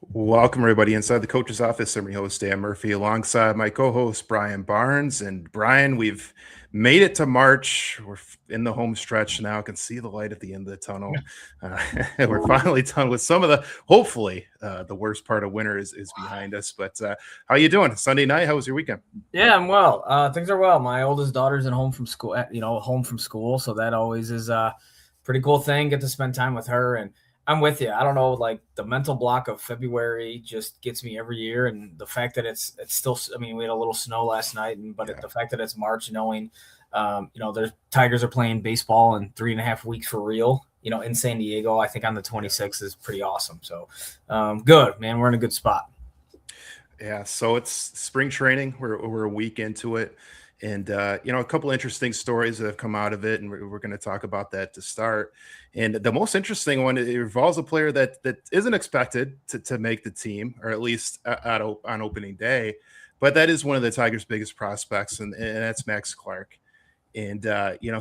Welcome, everybody, inside the coach's office. I'm your host, Dan Murphy, alongside my co host, Brian Barnes. And Brian, we've made it to March. We're in the home stretch now. Can see the light at the end of the tunnel. Uh, we're finally done with some of hopefully, the worst part of winter is behind us. But how you doing? Sunday night, how was your weekend? Yeah, I'm well. Things are well. My oldest daughter's at home from school, home from school. So that always is a pretty cool thing. Get to spend time with her. And I'm with you. I don't know, like the mental block of February just gets me every year. And the fact that it's still, I mean, we had a little snow last night, but Yeah. the fact that it's March, knowing, there's Tigers are playing baseball in 3.5 weeks for real, in San Diego, I think on the 26th is pretty awesome. So good, man. We're in a good spot. Yeah, so it's spring training. We're a week into it, and a couple interesting stories that have come out of it, and we're going to talk about that to start. And the most interesting one, it involves a player that isn't expected to make the team, or at least on opening day, but that is one of the Tigers' biggest prospects, and that's Max Clark. And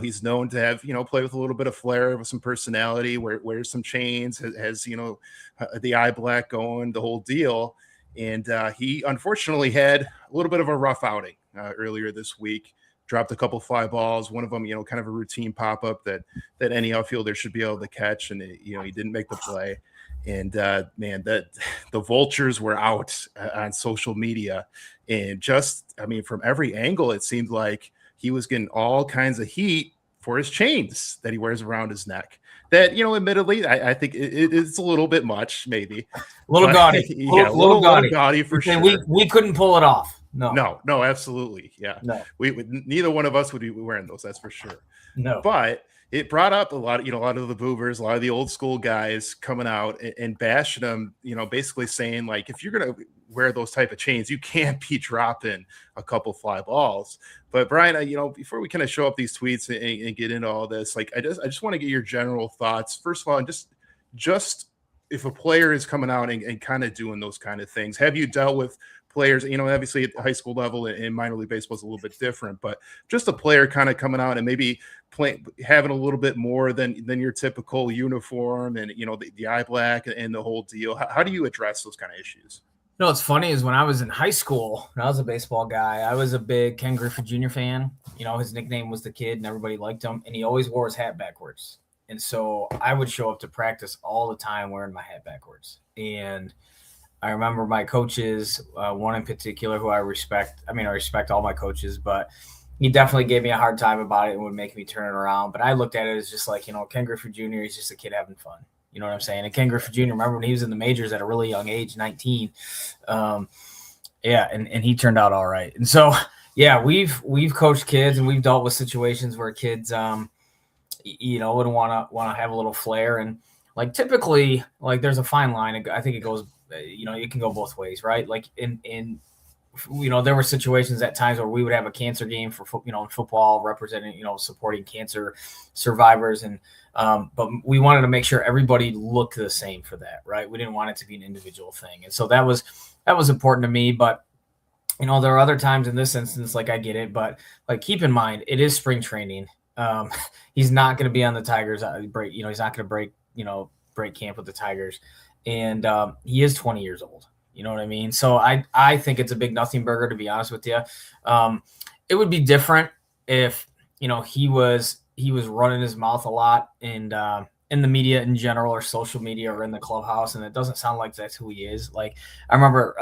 he's known to have play with a little bit of flair, with some personality, wears some chains, has the eye black going, the whole deal. And he unfortunately had a little bit of a rough outing earlier this week. Dropped a couple fly balls. One of them, kind of a routine pop up that any outfielder should be able to catch, and he didn't make the play. And man, that the vultures were out on social media, and from every angle, it seemed like he was getting all kinds of heat for his chains that he wears around his neck. That admittedly, I think it's a little bit much, maybe. A little But gaudy. yeah, Little gaudy. gaudy for Okay, sure. we couldn't pull it off. No, absolutely. Yeah. No, We would neither one of us would be wearing those, that's for sure. no. But it brought up a lot of the boomers, a lot of the old school guys coming out and bashing them, basically saying, like, if you're gonna wear those type of chains, you can't be dropping a couple fly balls. But Brian, before we kind of show up these tweets and get into all this, like I just want to get your general thoughts. First of all, and just if a player is coming out and kind of doing those kind of things, have you dealt with players, obviously at the high school level and minor league baseball is a little bit different, but just a player kind of coming out and maybe having a little bit more than your typical uniform and, the eye black and the whole deal. How do you address those kind of issues? What's funny is when I was in high school, when I was a baseball guy, I was a big Ken Griffey Jr. fan. His nickname was the Kid, and everybody liked him, and he always wore his hat backwards. And so I would show up to practice all the time wearing my hat backwards. And I remember my coaches, one in particular who I respect. I mean, I respect all my coaches, but he definitely gave me a hard time about it and would make me turn it around. But I looked at it as just like, Ken Griffey Jr. is just a kid having fun. You know what I'm saying? And Ken Griffey Jr., remember when he was in the majors at a really young age, 19? And he turned out all right. And so, yeah, we've coached kids and we've dealt with situations where kids, would want to have a little flair. And like typically, like there's a fine line. I think it goes, it can go both ways, right? Like there were situations at times where we would have a cancer game for football representing, supporting cancer survivors. And, but we wanted to make sure everybody looked the same for that, right? We didn't want it to be an individual thing. And so that was important to me. But, there are other times in this instance, like I get it, but like keep in mind, it is spring training. He's not going to be on the Tigers break. He's not going to break camp with the Tigers. And he is 20 years old. You know what I mean? So I think it's a big nothing burger, to be honest with you. It would be different if, he was running his mouth a lot and in the media in general or social media or in the clubhouse. And it doesn't sound like that's who he is. Like I remember,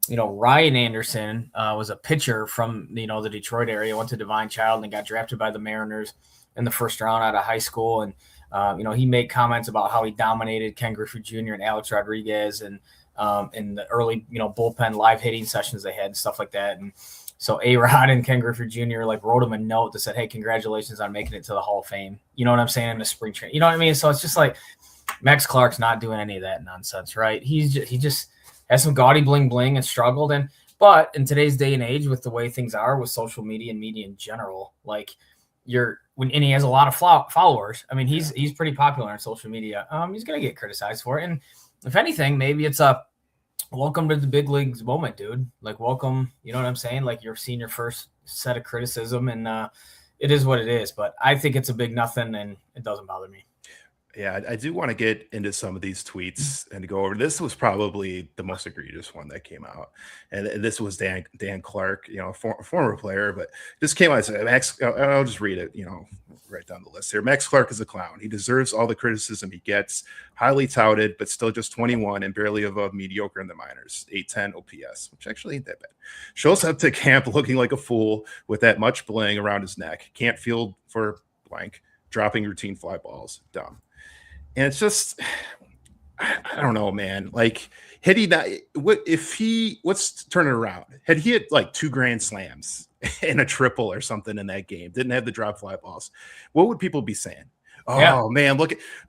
Ryan Anderson was a pitcher from, the Detroit area, went to Divine Child and got drafted by the Mariners in the first round out of high school. And, he made comments about how he dominated Ken Griffey Jr. and Alex Rodriguez and in the early, bullpen live hitting sessions they had and stuff like that. And so A-Rod and Ken Griffey Jr. like wrote him a note that said, hey, congratulations on making it to the Hall of Fame. You know what I'm saying? In the spring training. You know what I mean? So it's just like Max Clark's not doing any of that nonsense, right? He just has some gaudy bling bling and struggled. But in today's day and age, with the way things are with social media and media in general, like and he has a lot of followers. I mean, he's pretty popular on social media. He's going to get criticized for it. And if anything, maybe it's a welcome to the big leagues moment, dude. Like welcome, you know what I'm saying? Like you're seeing your first set of criticism and it is what it is. But I think it's a big nothing and it doesn't bother me. Yeah, I do want to get into some of these tweets and go over. This was probably the most egregious one that came out, and this was Dan Clark, former player, but this came out as Max. I'll just read it, right down the list here. Max Clark is a clown. He deserves all the criticism he gets. Highly touted, but still just 21 and barely above mediocre in the minors. 810 OPS, which actually ain't that bad. Shows up to camp looking like a fool with that much bling around his neck. Can't field for blank. Dropping routine fly balls. Dumb. And it's just, I don't know, man. Like, had he not, let's turn it around. Had he had like 2 grand slams and a triple or something in that game, didn't have the drop fly balls, what would people be saying? Oh, Yeah.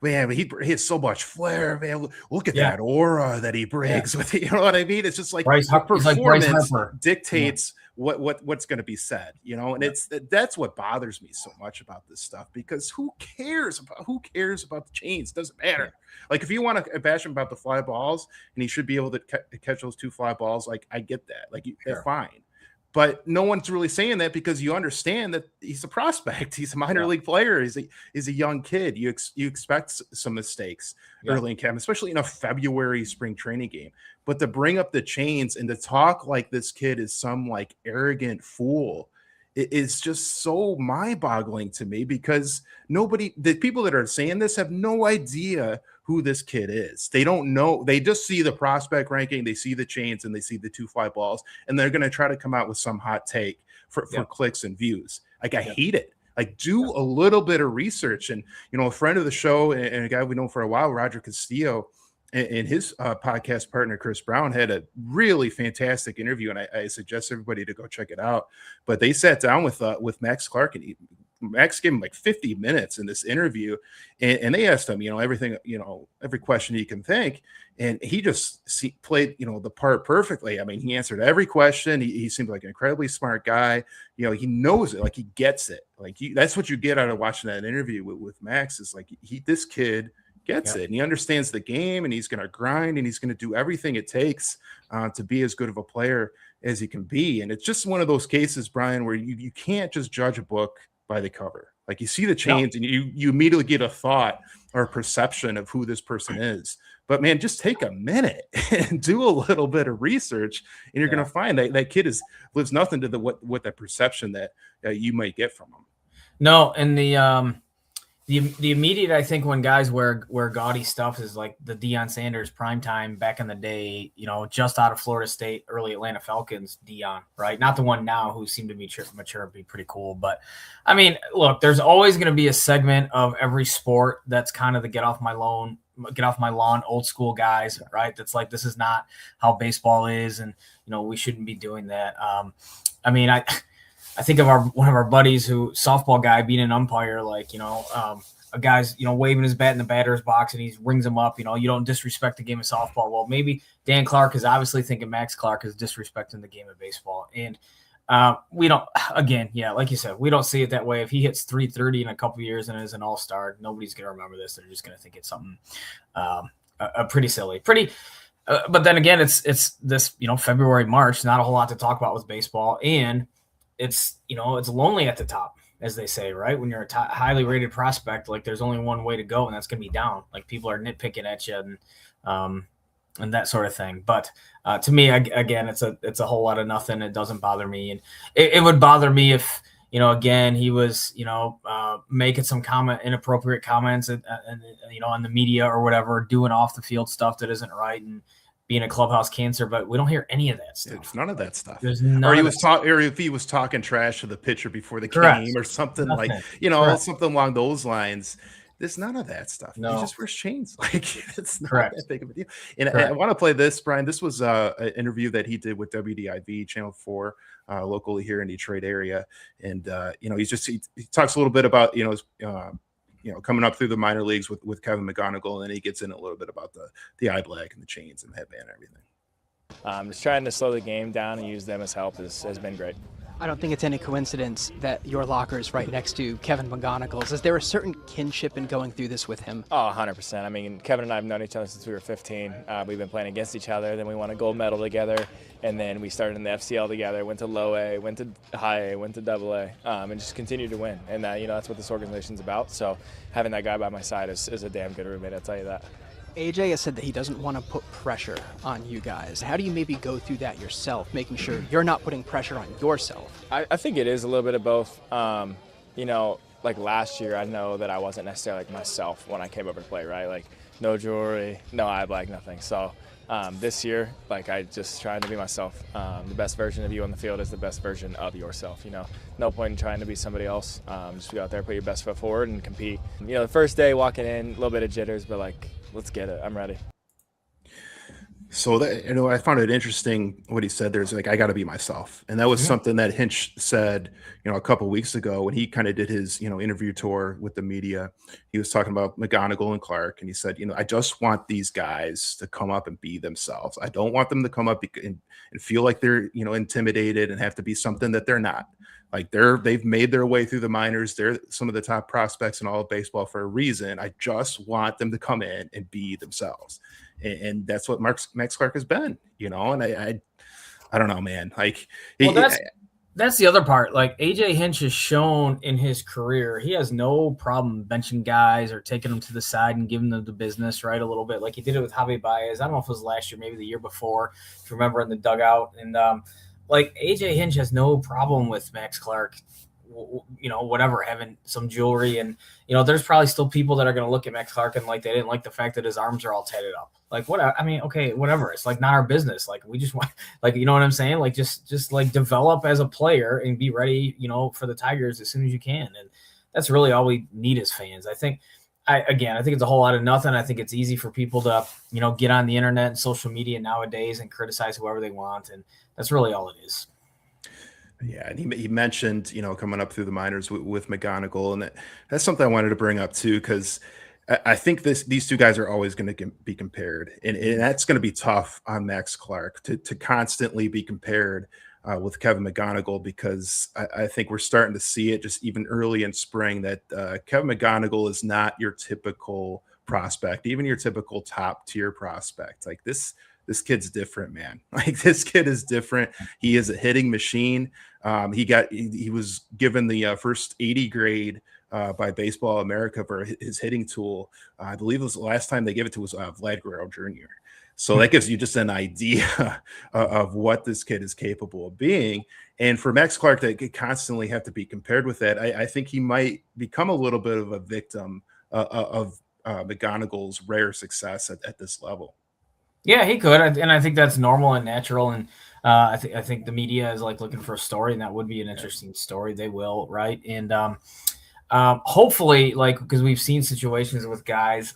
man, he has so much flair, man. Look at that aura that he brings with it. You know what I mean? It's just like performance dictates what's going to be said, and that's what bothers me so much about this stuff, because who cares about the chains? Doesn't matter. Like, if you want to bash him about the fly balls and he should be able to catch those 2 fly balls, like, I get that. Like, they're fine. But no one's really saying that, because you understand that he's a prospect. He's a minor league player. He's a young kid. You expect some mistakes early in camp, especially in a February spring training game. But to bring up the chains and to talk like this kid is some like arrogant fool, it is just so mind-boggling to me, because the people that are saying this have no idea who this kid is. They don't know. They just see the prospect ranking, they see the chains, and they see the 2 fly balls, and they're going to try to come out with some hot take for clicks and views. Like, I hate it. Like, do a little bit of research. And, a friend of the show and a guy we know for a while, Roger Castillo, and his podcast partner, Chris Brown, had a really fantastic interview, and I suggest everybody to go check it out. But they sat down with Max Clark, and Max gave him like 50 minutes in this interview, and they asked him, everything, every question you can think, and he just played, the part perfectly. I mean, he answered every question. He seemed like an incredibly smart guy. He knows it, like, he gets it. Like, that's what you get out of watching that interview with Max, is like, this kid gets it, and he understands the game, and he's going to grind, and he's going to do everything it takes to be as good of a player as he can be. And it's just one of those cases, Brian, where you can't just judge a book by the cover. Like, you see the chains and you immediately get a thought or a perception of who this person is. But man, just take a minute and do a little bit of research, and you're going to find that kid lives nothing to what that perception that you might get from him. No, and the immediate, I think, when guys wear gaudy stuff is like the Deion Sanders primetime back in the day, just out of Florida State, early Atlanta Falcons Deion, right? Not the one now who seemed to be mature and be pretty cool. But, I mean, look, there's always going to be a segment of every sport that's kind of the get off my lawn, old school guys, right? That's like, this is not how baseball is, and, we shouldn't be doing that. I mean, I think of one of our buddies who softball guy being an umpire, like, a guy's, waving his bat in the batter's box and he rings him up, you don't disrespect the game of softball. Well, maybe Dan Clark is obviously thinking Max Clark is disrespecting the game of baseball. And we don't, again, like you said, we don't see it that way. If he hits 330 in a couple of years and is an all-star, nobody's going to remember this. They're just going to think it's something pretty silly, but then again, it's this, February, March, not a whole lot to talk about with baseball. And it's lonely at the top, as they say, right? When you're a highly rated prospect, like, there's only one way to go, and that's going to be down. Like, people are nitpicking at you and that sort of thing. But to me, again, it's a whole lot of nothing. It doesn't bother me. And it would bother me if, again, he was, making some inappropriate comments and on the media or whatever, doing off the field stuff that isn't right, and being a clubhouse cancer. But we don't hear any of that stuff. There's none of that stuff. There's or if he was talking trash to the pitcher before the game or something, like, something along those lines. There's none of that stuff. No. He just wears chains. Like, it's not that big of a deal. And I want to play this, Brian. This was an interview that he did with WDIV Channel 4 locally here in Detroit area. And, he talks a little bit about, his, coming up through the minor leagues with Kevin McGonigal, and then he gets in a little bit about the eye black and the chains and the headband and everything. Just trying to slow the game down and use them as help has been great. I don't think it's any coincidence that your locker is right next to Kevin McGonagall's. Is there a certain kinship in going through this with him? Oh, 100%. I mean, Kevin and I have known each other since we were 15. We've been playing against each other. Then we won a gold medal together. And then we started in the FCL together, went to low A, went to high A, went to double A, and just continued to win. And that's what this organization's about. So having that guy by my side is a damn good roommate, I'll tell you that. AJ has said that he doesn't want to put pressure on you guys. How do you maybe go through that yourself, making sure you're not putting pressure on yourself? I think it is a little bit of both. Like last year, I know that I wasn't necessarily like myself when I came over to play, right? Like no jewelry, no eye black, nothing. So this year, like I just trying to be myself. The best version of you on the field is the best version of yourself. No point in trying to be somebody else. Just go out there, put your best foot forward, and compete. The first day walking in, a little bit of jitters, but like let's get it. I'm ready. So that, I found it interesting what he said. There's like, I got to be myself. And that was something that Hinch said, a couple of weeks ago when he kind of did his, interview tour with the media. He was talking about McGonigal and Clark. And he said, I just want these guys to come up and be themselves. I don't want them to come up and feel like they're, intimidated and have to be something that they're not. Like they've made their way through the minors. They're some of the top prospects in all of baseball for a reason. I just want them to come in and be themselves. And that's what Max Clark has been, and I don't know, man. Like, that's the other part. Like AJ Hinch has shown in his career, he has no problem benching guys or taking them to the side and giving them the business, right? A little bit like he did it with Javi Baez. I don't know if it was last year, maybe the year before, if you remember in the dugout. And like AJ Hinch has no problem with Max Clark, whatever, having some jewelry. And, there's probably still people that are going to look at Max Clark and like they didn't like the fact that his arms are all tatted up. Like, what? I mean, okay, whatever. It's like not our business. Like, we just want, like, you know what I'm saying? Like, just like develop as a player and be ready, for the Tigers as soon as you can. And that's really all we need as fans. I think it's a whole lot of nothing. I think it's easy for people to, get on the internet and social media nowadays and criticize whoever they want. And that's really all it is. Yeah, and he mentioned, coming up through the minors with McGonigal, and that's something I wanted to bring up too, because I think these two guys are always going to be compared, and that's going to be tough on Max Clark to constantly be compared with Kevin McGonigal, because I think we're starting to see it just even early in spring that Kevin McGonigal is not your typical prospect, even your typical top tier prospect. Like this kid's different, man. Like this kid is different. He is a hitting machine. He was given the first 80 grade by Baseball America for his hitting tool. I believe it was the last time they gave it to was Vlad Guerrero Jr. So that gives you just an idea of what this kid is capable of being. And for Max Clark to constantly have to be compared with that, I think he might become a little bit of a victim of McGonigal's rare success at this level. Yeah, he could, and I think that's normal and natural. And I think the media is like looking for a story, and that would be an interesting story. They will, right? And hopefully, like, because we've seen situations with guys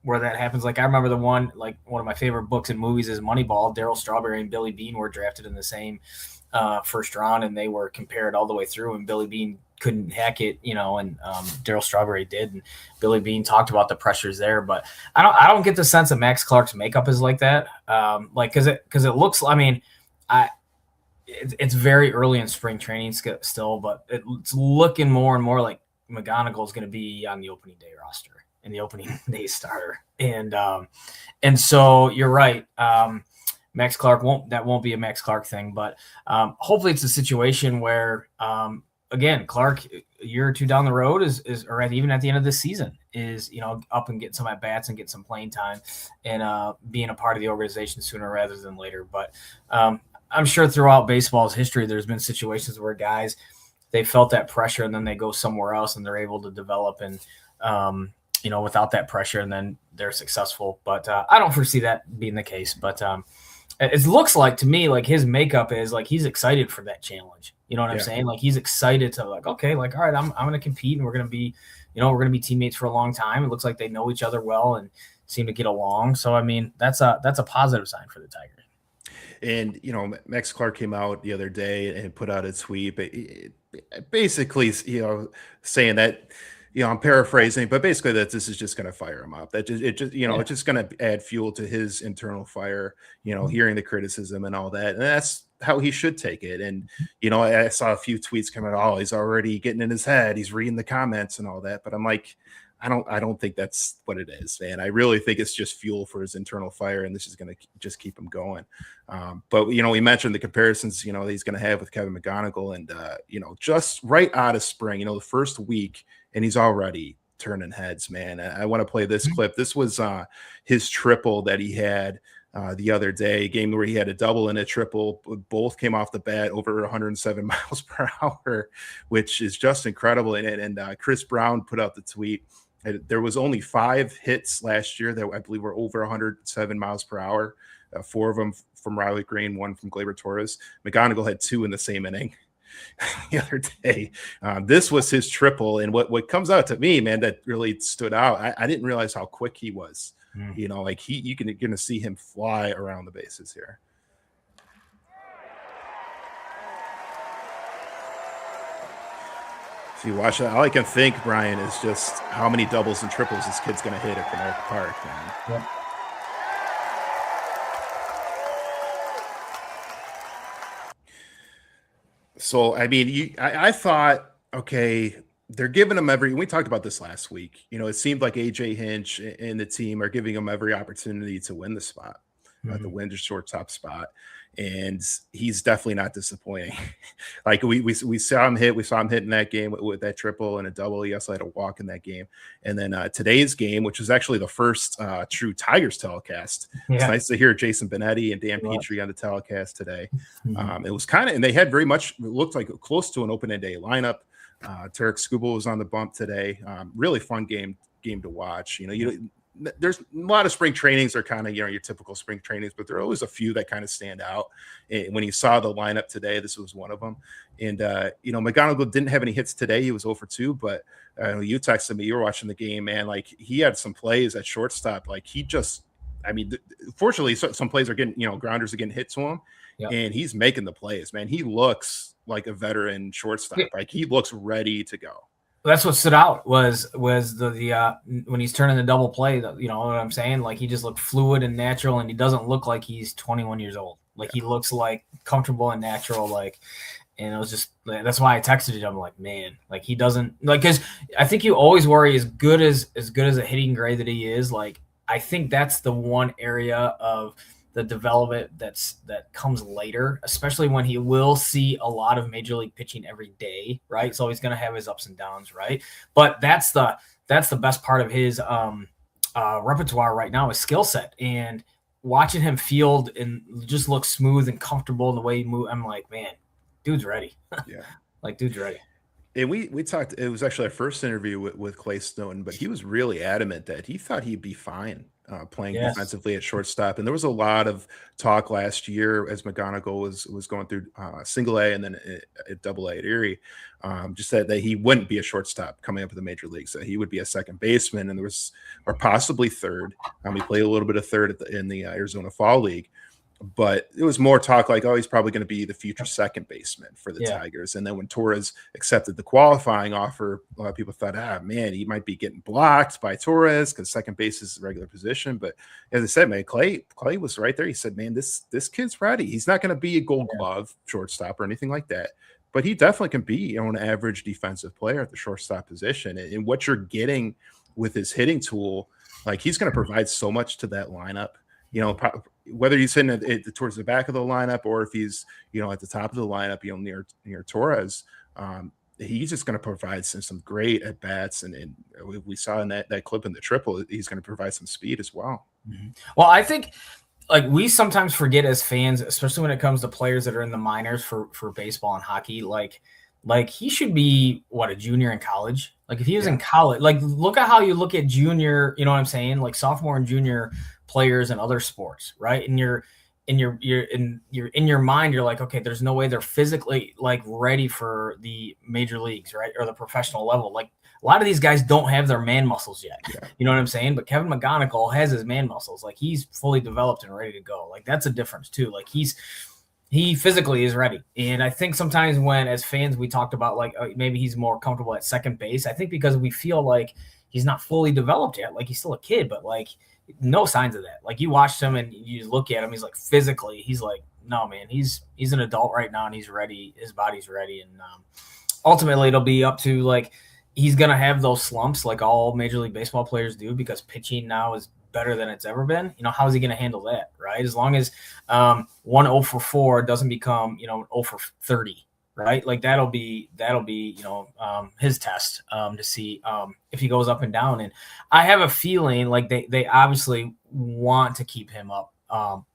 where that happens. Like I remember one of my favorite books and movies is Moneyball. Darryl Strawberry and Billy Beane were drafted in the same first round, and they were compared all the way through. And Billy Beane couldn't hack it, and Darryl Strawberry did. And Billy Beane talked about the pressures there, but I don't get the sense that Max Clark's makeup is like that. Because it looks. I mean, it's very early in spring training still, but it's looking more and more like McGonigal is going to be on the opening day roster and the opening day starter. And so you're right. Max Clark won't be a Max Clark thing, but hopefully it's a situation where, again, Clark a year or two down the road or even at the end of this season is, up and getting some at bats and get some playing time and being a part of the organization sooner rather than later. But I'm sure throughout baseball's history, there's been situations where guys, they felt that pressure and then they go somewhere else and they're able to develop and, without that pressure, and then they're successful. But I don't foresee that being the case. But it looks like to me, like his makeup is like he's excited for that challenge. You know what I'm saying? Like he's excited to like, okay, like, all right, I'm going to compete and we're going to be, we're going to be teammates for a long time. It looks like they know each other well and seem to get along. So, I mean, that's a positive sign for the Tigers. And, Max Clark came out the other day and put out a tweet, basically, saying that I'm paraphrasing, but basically that this is just going to fire him up. That just, it just, Yeah. it's just going to add fuel to his internal fire, hearing the criticism and all that. And that's how he should take it. And, I saw a few tweets coming out, oh, he's already getting in his head. He's reading the comments and all that. But I'm like, I don't think that's what it is, man. I really think it's just fuel for his internal fire, and this is going to just keep him going. But we mentioned the comparisons, that he's going to have with Kevin McGonigal, and just right out of spring, the first week, and he's already turning heads, man. I want to play this clip. This was his triple that he had the other day, a game where he had a double and a triple. Both came off the bat over 107 miles per hour, which is just incredible. And Chris Brown put out the tweet. There was only 5 hits last year that I believe were over 107 miles per hour. 4 of them from Riley Green, 1 from Gleyber Torres. McGonigal had 2 in the same inning the other day. This was his triple. And what comes out to me, man, that really stood out, I didn't realize how quick he was. You're going to see him fly around the bases here. If you watch that, all I can think, Brian, is just how many doubles and triples this kid's going to hit at Comerica Park, man. Yep. So, I mean, I thought, okay, they're giving him we talked about this last week. It seemed like AJ Hinch and the team are giving him every opportunity to win the spot, to win the shortstop spot. And he's definitely not disappointing. Like we saw him hit. We saw him hit in that game with that triple and a double. He also had a walk in that game. And then today's game, which was actually the first true Tigers telecast. Yeah. It's nice to hear Jason Benetti and Dan Petrie on the telecast today. It was and they had very much looked like close to an opening day lineup. Tarek Skubal was on the bump today. Really fun game to watch. There's a lot of spring trainings are kind of, your typical spring trainings, but there are always a few that kind of stand out. And when you saw the lineup today, this was one of them. And, McGonigal didn't have any hits today. He was 0 for 2, but you texted me, you were watching the game, man. Like he had some plays at shortstop. Like fortunately some plays are getting, grounders are getting hit to him. Yep. And he's making the plays, man. He looks like a veteran shortstop. Yeah. Like he looks ready to go. That's what stood out was the when he's turning the double play, you know what I'm saying? Like he just looked fluid and natural, and he doesn't look like he's 21 years old. Like he looks like comfortable and natural. And it was just, that's why I texted him. I'm like, man, like he doesn't because I think you always worry as good as a hitting grade that he is. Like I think that's the one area of the development that comes later, especially when he will see a lot of major league pitching every day, right? So he's going to have his ups and downs, right? But that's the best part of his repertoire right now, is skill set. And watching him field and just look smooth and comfortable in the way he moves, I'm like, man, dude's ready. Yeah, dude's ready. And we talked. It was actually our first interview with Clay Snowden, but he was really adamant that he thought he'd be fine playing defensively at shortstop. And there was a lot of talk last year as McGonigal was going through single A and then at double A at Erie, just that he wouldn't be a shortstop coming up in the major leagues. That he would be a second baseman, and there was, or possibly third. He played a little bit of third in the Arizona Fall League. But it was more talk like, oh, he's probably going to be the future second baseman for the Tigers. And then when Torres accepted the qualifying offer, a lot of people thought, man, he might be getting blocked by Torres because second base is a regular position. But as I said, man, Clay was right there. He said, man, this kid's ready. He's not going to be a Gold Glove shortstop or anything like that, but he definitely can be an average defensive player at the shortstop position. And what you're getting with his hitting tool, like he's going to provide so much to that lineup. Whether he's hitting towards the back of the lineup or if he's, at the top of the lineup, near Torres, he's just going to provide some great at bats. And we saw in that clip in the triple, he's going to provide some speed as well. Mm-hmm. Well, I think we sometimes forget as fans, especially when it comes to players that are in the minors for baseball and hockey, like he should be a junior in college. Like if he was in college, like look at how you look at junior, you know what I'm saying? Like sophomore and junior players in other sports, right? And you're in your mind, you're like, okay, there's no way they're physically ready for the major leagues, right? Or the professional level. Like a lot of these guys don't have their man muscles yet. Yeah. You know what I'm saying? But Kevin McGonigal has his man muscles. Like he's fully developed and ready to go. Like that's a difference too. Like he's He physically is ready. And I think sometimes when, as fans, we talked about like maybe he's more comfortable at second base. I think because we feel like he's not fully developed yet. Like he's still a kid, but like no signs of that. Like you watched him and you look at him, he's like physically, he's like, no, man, he's an adult right now and he's ready. His body's ready. And ultimately it'll be up to like, he's going to have those slumps like all Major League Baseball players do because pitching now is better than it's ever been. How is he going to handle that, right? As long as 1-0 for 4 doesn't become, 0 for 30, right? Like that'll be his test to see if he goes up and down. And I have a feeling like they obviously want to keep him up.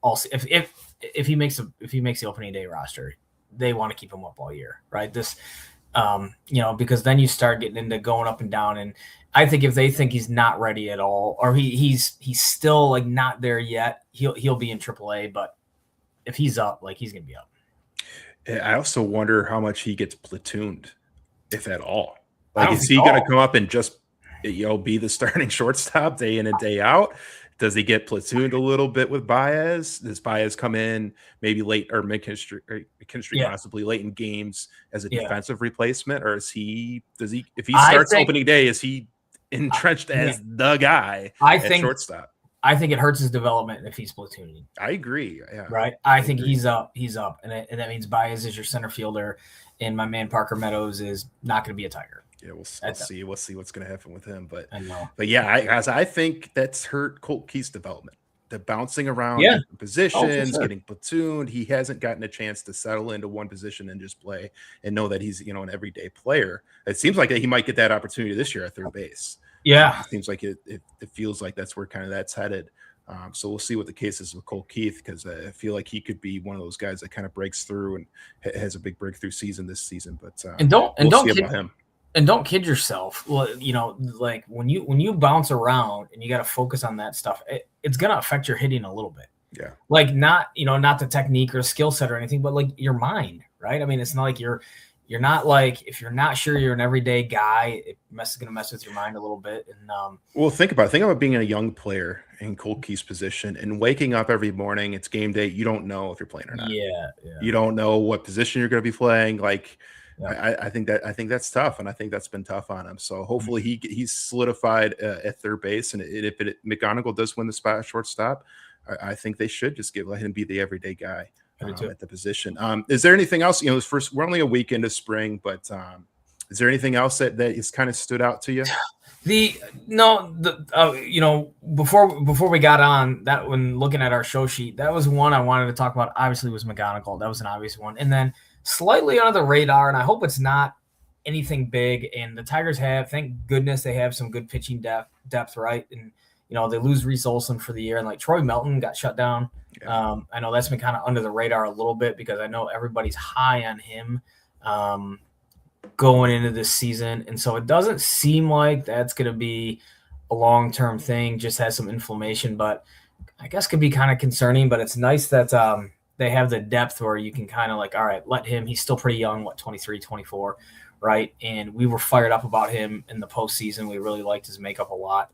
Also, if he makes the opening day roster, they want to keep him up all year, right? This, because then you start getting into going up and down. And I think if they think he's not ready at all, or he's still like not there yet, he'll be in AAA. But if he's up, like he's gonna be up. I also wonder how much he gets platooned, if at all. Like, is he going to come up and just be the starting shortstop day in and day out? Does he get platooned a little bit with Baez? Does Baez come in maybe late or McKinstry possibly late in games as a defensive replacement, or if he starts opening day, is he entrenched as the guy at shortstop? I think it hurts his development if he's platooning. I agree. Yeah. Right. I think he's up. And that means Baez is your center fielder, and my man Parker Meadows is not going to be a Tiger. Yeah, we'll see. We'll see what's going to happen with him. But I know. But yeah, I think that's hurt Colt Keith's development. The bouncing around positions, getting platooned. He hasn't gotten a chance to settle into one position and just play and know that he's an everyday player. It seems like he might get that opportunity this year at third base. Yeah, it seems like it feels like that's where kind of that's headed. So we'll see what the case is with Colt Keith, because I feel like he could be one of those guys that kind of breaks through and has a big breakthrough season this season. But don't kid yourself. Well, like when you bounce around and you got to focus on that stuff, it's gonna affect your hitting a little bit. Yeah, like not the technique or skill set or anything, but like your mind, right? I mean, it's not like you're not like, if you're not sure you're an everyday guy, it's going to mess with your mind a little bit. And well, think about being a young player in Colt Keith's position and waking up every morning. It's game day. You don't know if you're playing or not. Yeah. You don't know what position you're going to be playing. Like, I think that's tough, and I think that's been tough on him. So hopefully he's solidified at third base, and if McGonigal does win the spot at shortstop, I think they should just let him be the everyday guy. At the position. Is there anything else? We're only a week into spring, but is there anything else that has kind of stood out to you? Before we got on that, when looking at our show sheet, that was one I wanted to talk about. Obviously, was McGonigal. That was an obvious one, and then slightly under the radar, and I hope it's not anything big. And the Tigers thank goodness, they have some good pitching depth, right? And they lose Reese Olson for the year, and like Troy Melton got shut down. Yeah. I know that's been kind of under the radar a little bit because I know everybody's high on him going into this season. And so it doesn't seem like that's going to be a long-term thing, just has some inflammation, but I guess could be kind of concerning. But it's nice that they have the depth where you can kind of like, all right, let him, he's still pretty young, 23, 24, right? And we were fired up about him in the postseason. We really liked his makeup a lot.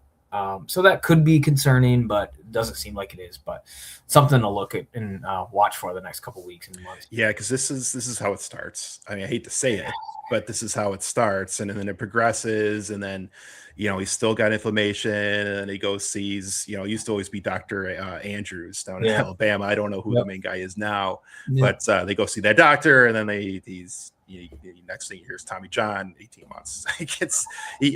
So that could be concerning, but it doesn't seem like it is. But something to look at and watch for the next couple of weeks and months. Yeah, because this is how it starts. I mean, I hate to say it, but this is how it starts, and then it progresses, and then he's still got inflammation, and then he goes sees he used to always be Dr. Andrews down in Alabama. I don't know who the main guy is now, but they go see that doctor, and then he's. Next thing you hear is Tommy John, 18 months.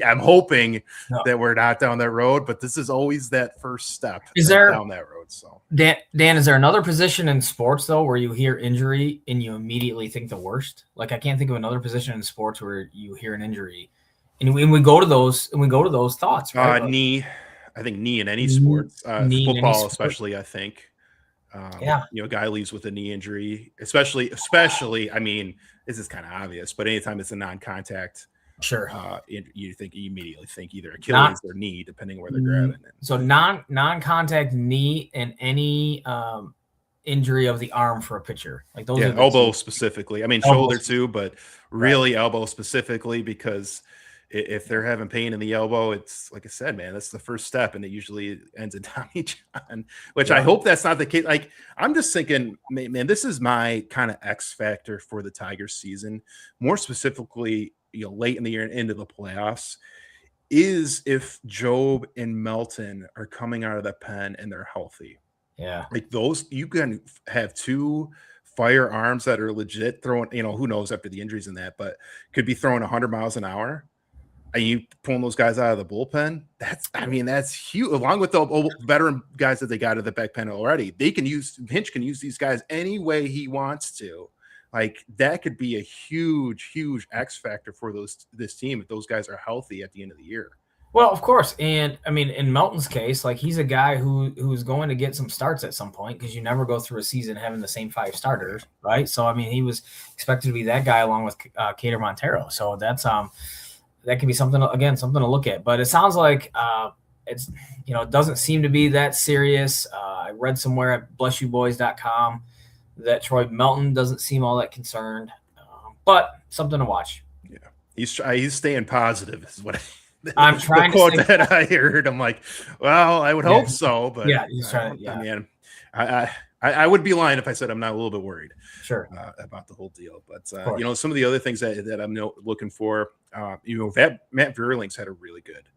I'm hoping that we're not down that road, but this is always that first step down that road. So Dan, is there another position in sports though where you hear injury and you immediately think the worst? Like I can't think of another position in sports where you hear an injury and we go to those thoughts. Right? Knee. I think knee in any sports, football especially. I think. A guy leaves with a knee injury, especially. I mean, this is kind of obvious, but anytime it's a non-contact, sure, you immediately think either Achilles or knee, depending where they're grabbing it. So non-contact knee and any injury of the arm for a pitcher, like those. Yeah, elbow specifically. I mean, shoulder too, but really elbow specifically because If they're having pain in the elbow, it's like I said, man, that's the first step, and it usually ends in Tommy John, which I hope that's not the case. Like, I'm just thinking, man, this is my kind of X factor for the Tigers season, more specifically, late in the year and into the playoffs, is if Job and Melton are coming out of the pen and they're healthy. Yeah. Like those, you can have two firearms that are legit throwing, who knows after the injuries in that, but could be throwing 100 miles an hour. And you pulling those guys out of the bullpen, that's huge. Along with the veteran guys that they got at the back pen already, Hinch can use these guys any way he wants to. Like, that could be a huge, huge X factor for this team if those guys are healthy at the end of the year. Well, of course. And I mean, in Melton's case, like, he's a guy who's going to get some starts at some point, because you never go through a season having the same 5 starters, right? So, I mean, he was expected to be that guy along with Cater Montero. So that's that could be something to look at. But it sounds like it's, it doesn't seem to be that serious. I read somewhere at blessyouboys.com that Troy Melton doesn't seem all that concerned, but something to watch. Yeah, he's staying positive is what I'm trying the quote that I heard. I'm like, well, I would hope so, but yeah, he's trying to. Yeah, man, I would be lying if I said I'm not a little bit worried. Sure. About the whole deal, but some of the other things that I'm looking for, Matt Vierling's had a really good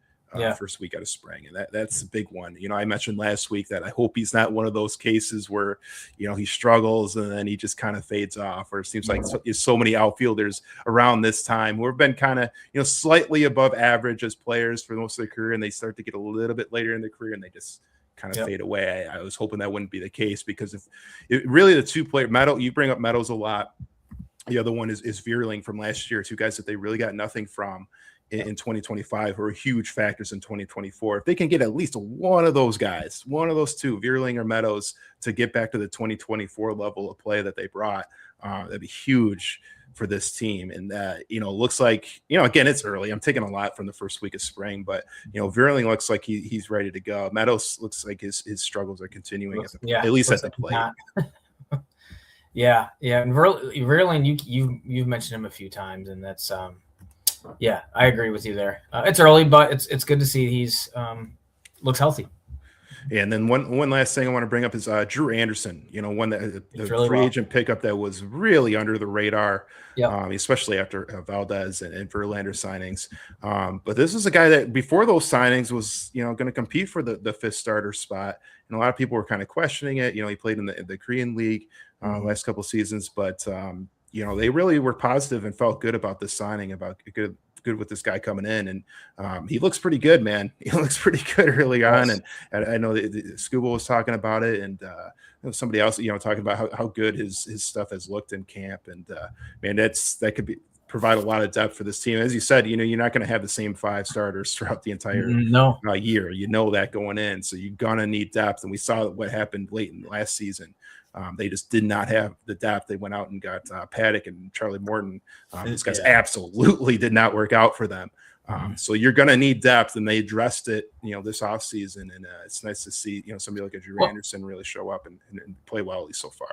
first week out of spring, and that's a big one. I mentioned last week that I hope he's not one of those cases where he struggles and then he just kind of fades off, or it seems like so many outfielders around this time who have been kind of slightly above average as players for most of their career, and they start to get a little bit later in their career and they just kind of fade away. I was hoping that wouldn't be the case, because if really the two player Meadows, you bring up Meadows a lot. The other one is Vierling from last year, two guys that they really got nothing from in 2025, who are huge factors in 2024. If they can get at least one of those guys, one of those two, Vierling or Meadows, to get back to the 2024 level of play that they brought, that'd be huge for this team. And looks like, again, it's early. I'm taking a lot from the first week of spring, but Vierling looks like he's ready to go. Meadows looks like his struggles are continuing at least at the plate. Yeah. And Vierling, you've mentioned him a few times, and that's I agree with you there. It's early, but it's good to see he's looks healthy. Yeah, and then one last thing I want to bring up is Drew Anderson. One that the really free agent pickup that was really under the radar, especially after Valdez and Verlander signings. But this is a guy that before those signings was going to compete for the fifth starter spot, and a lot of people were kind of questioning it. He played in the Korean League last couple of seasons, but they really were positive and felt good about this signing, about good with this guy coming in, and he looks pretty good, man. He looks pretty good early on, and I know that Scuba was talking about it, and somebody else, talking about how good his stuff has looked in camp, and man, that could provide a lot of depth for this team. As you said, you're not going to have the same 5 starters throughout the entire year. That going in, so you're gonna need depth, and we saw what happened late in last season. They just did not have the depth. They went out and got Paddock and Charlie Morton. These guys absolutely did not work out for them. So you're going to need depth, and they addressed it, this offseason. And it's nice to see, somebody like a Drew Anderson really show up and play well, at least so far.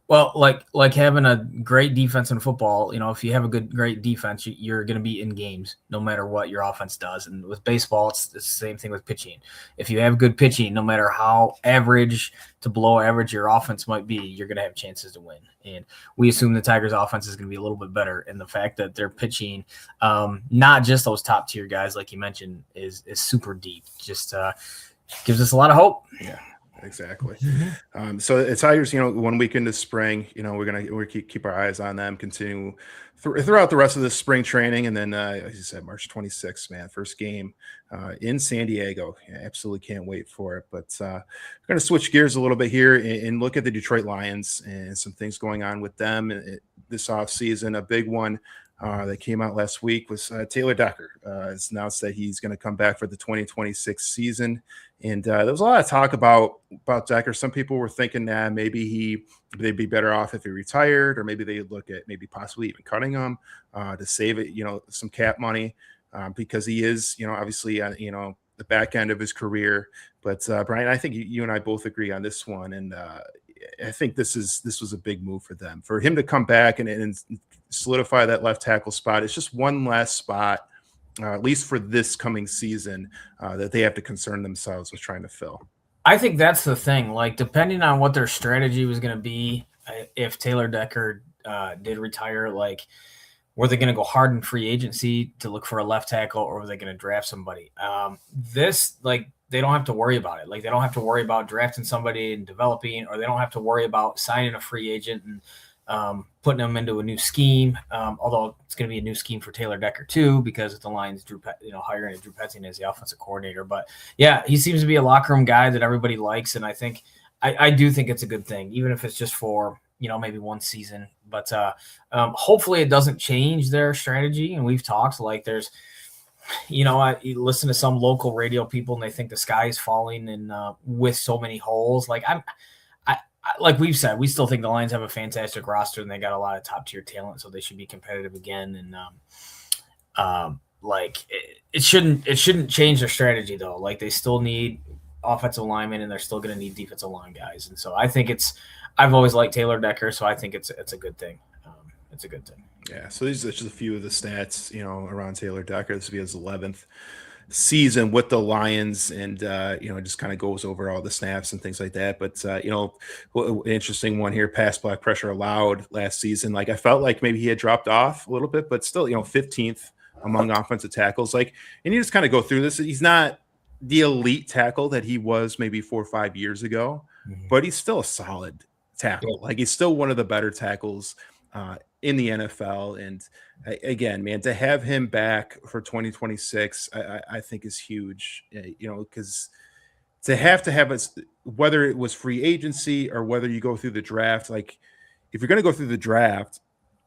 Well, like having a great defense in football, if you have a great defense, you're going to be in games no matter what your offense does. And with baseball, it's the same thing with pitching. If you have good pitching, no matter how average to below average your offense might be, you're going to have chances to win. And we assume the Tigers' offense is going to be a little bit better. And the fact that they're pitching, not just those top tier guys, like you mentioned, is super deep. Just gives us a lot of hope. Yeah. Exactly. So the Tigers, 1 week into spring, we're keep our eyes on them, continue throughout the rest of the spring training, and then as you said, March 26th, man, first game in San Diego. Absolutely can't wait for it. But we're going to switch gears a little bit here and look at the Detroit Lions and some things going on with them this offseason. A big one that came out last week was Taylor Decker. It's announced that he's going to come back for the 2026 season. And there was a lot of talk about Decker. Some people were thinking that maybe they'd be better off if he retired, or maybe they'd look at maybe possibly even cutting him to save it, some cap money, because he is, obviously, the back end of his career. But Brian, I think you and I both agree on this one. And I think this was a big move for them, for him to come back and solidify that left tackle spot. It's just one less spot at least for this coming season, that they have to concern themselves with trying to fill. I think that's the thing. Like, depending on what their strategy was going to be, if Taylor Decker did retire, like, were they going to go hard in free agency to look for a left tackle, or were they going to draft somebody? They don't have to worry about it. Like, they don't have to worry about drafting somebody and developing, or they don't have to worry about signing a free agent and putting them into a new scheme. Although it's going to be a new scheme for Taylor Decker too, because the Lions hiring Drew Petzing as the offensive coordinator. But yeah, he seems to be a locker room guy that everybody likes, and I do think it's a good thing, even if it's just for maybe one season. But hopefully it doesn't change their strategy. And we've talked, like, there's, I listen to some local radio people and they think the sky is falling and with so many holes. Like, like we've said, we still think the Lions have a fantastic roster and they got a lot of top tier talent, so they should be competitive again. And it shouldn't change their strategy though. Like, they still need offensive linemen and they're still going to need defensive line guys. And so I think I've always liked Taylor Decker, so I think it's a good thing. It's a good thing. Yeah. So these are just a few of the stats, around Taylor Decker. This will be his 11th season with the Lions, and just kind of goes over all the snaps and things like that. But interesting one here: pass block pressure allowed last season. Like, I felt like maybe he had dropped off a little bit, but still, 15th among offensive tackles. Like, and you just kind of go through this. He's not the elite tackle that he was maybe 4 or 5 years ago, but he's still a solid tackle. Like, he's still one of the better tackles in the NFL. And again, man, to have him back for 2026, I think is huge, because to have us, whether it was free agency or whether you go through the draft, like, if you're going to go through the draft,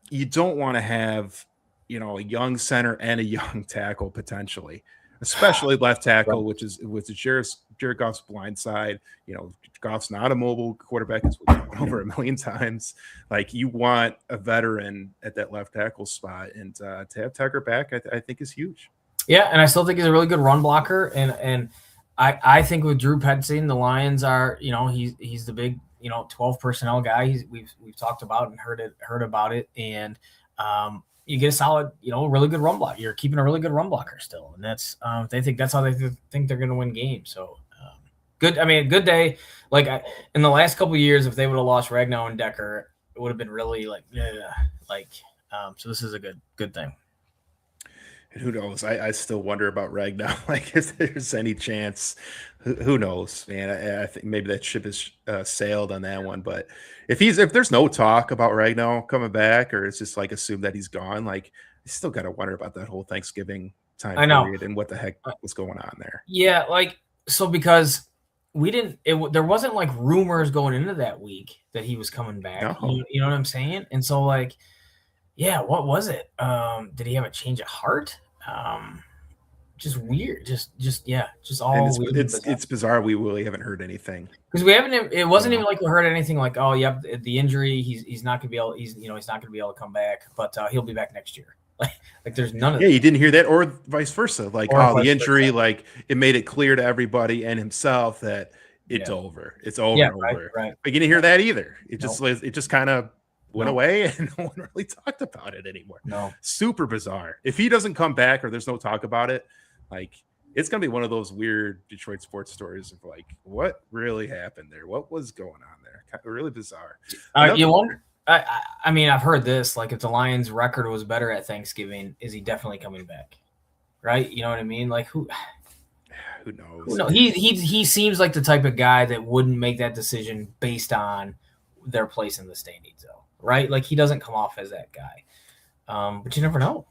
you don't want to have, a young center and a young tackle potentially, especially left tackle, which is Jared Goff's blind side. Goff's not a mobile quarterback, as we've gone over a million times. Like, you want a veteran at that left tackle spot, and to have Tucker back, I think is huge. Yeah, and I still think he's a really good run blocker, and I think with Drew Petzing, the Lions are, he's the big 12 personnel guy. We've talked about and heard about it, and you get a solid, really good run block. You're keeping a really good run blocker still, and that's they think that's how they think they're going to win games. So good. I mean, a good day. Like, in the last couple of years, if they would have lost Ragnow and Decker, it would have been really so this is a good thing. And who knows? I still wonder about Ragnow. Like, if there's any chance, who knows, man? I think maybe that ship has sailed on that one. But if there's no talk about Ragnow coming back, or it's just like assumed that he's gone, like, you still got to wonder about that whole Thanksgiving time period and what the heck was going on there. Yeah, because there wasn't like rumors going into that week that he was coming back. No. You know what I'm saying? And so, like, yeah, what was it? Did he have a change of heart? Just weird. Just all weird. It's bizarre. We really haven't heard anything, because we haven't. It wasn't even like we heard anything like, oh, yep, the injury. He's not gonna be able. He's not gonna be able to come back, but he'll be back next year. Like there's none of that. Yeah, you didn't hear that, or vice versa. Like, the injury, like, it made it clear to everybody and himself that it's over. It's over. Yeah, over. Right. But you didn't hear that either. It just kind of went away, and no one really talked about it anymore. No. Super bizarre. If he doesn't come back, or there's no talk about it, like, it's gonna be one of those weird Detroit sports stories of like, what really happened there? What was going on there? Really bizarre. You wonder. I mean, I've heard this. Like, if the Lions' record was better at Thanksgiving, is he definitely coming back? Right? You know what I mean? Like, who knows? No, he seems like the type of guy that wouldn't make that decision based on their place in the standings, though. Right? Like, he doesn't come off as that guy. But you never know.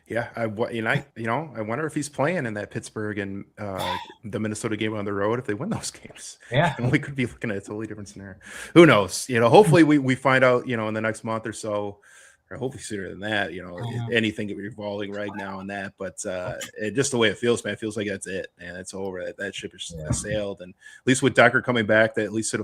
Yeah, I wonder if he's playing in that Pittsburgh and the Minnesota game on the road if they win those games. Yeah, and we could be looking at a totally different scenario. Who knows? Hopefully we find out, in the next month or so, or hopefully sooner than that. Anything revolving right now on that. But just the way it feels, man, it feels like that's it, man. It's over. That ship has sailed, and at least with Decker coming back, that at least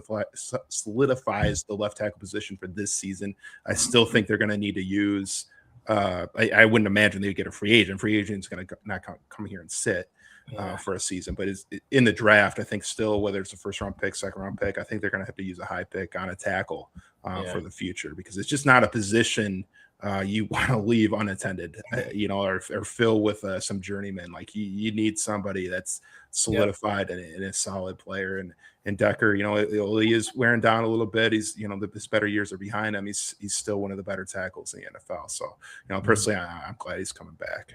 solidifies the left tackle position for this season. I still think they're going to need to use. I wouldn't imagine they'd get a free agent. Free agent's going to not come here and sit for a season. But in the draft, I think still, whether it's a first-round pick, second-round pick, I think they're going to have to use a high pick on a tackle for the future, because it's just not a position you want to leave unattended, or fill with some journeymen. Like you need somebody that's solidified and a solid player. And Decker, he is wearing down a little bit. He's, his better years are behind him. He's still one of the better tackles in the NFL. So, personally, I'm glad he's coming back.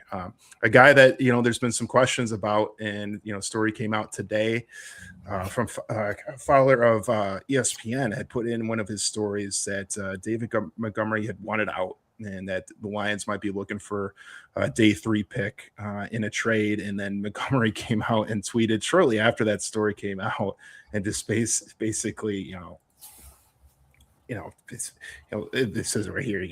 A guy that, there's been some questions about, and, story came out today from Fowler of ESPN had put in one of his stories that David Montgomery had wanted out, and that the Lions might be looking for a day 3 pick in a trade. And then Montgomery came out and tweeted shortly after that story came out, and just basically, this says right here,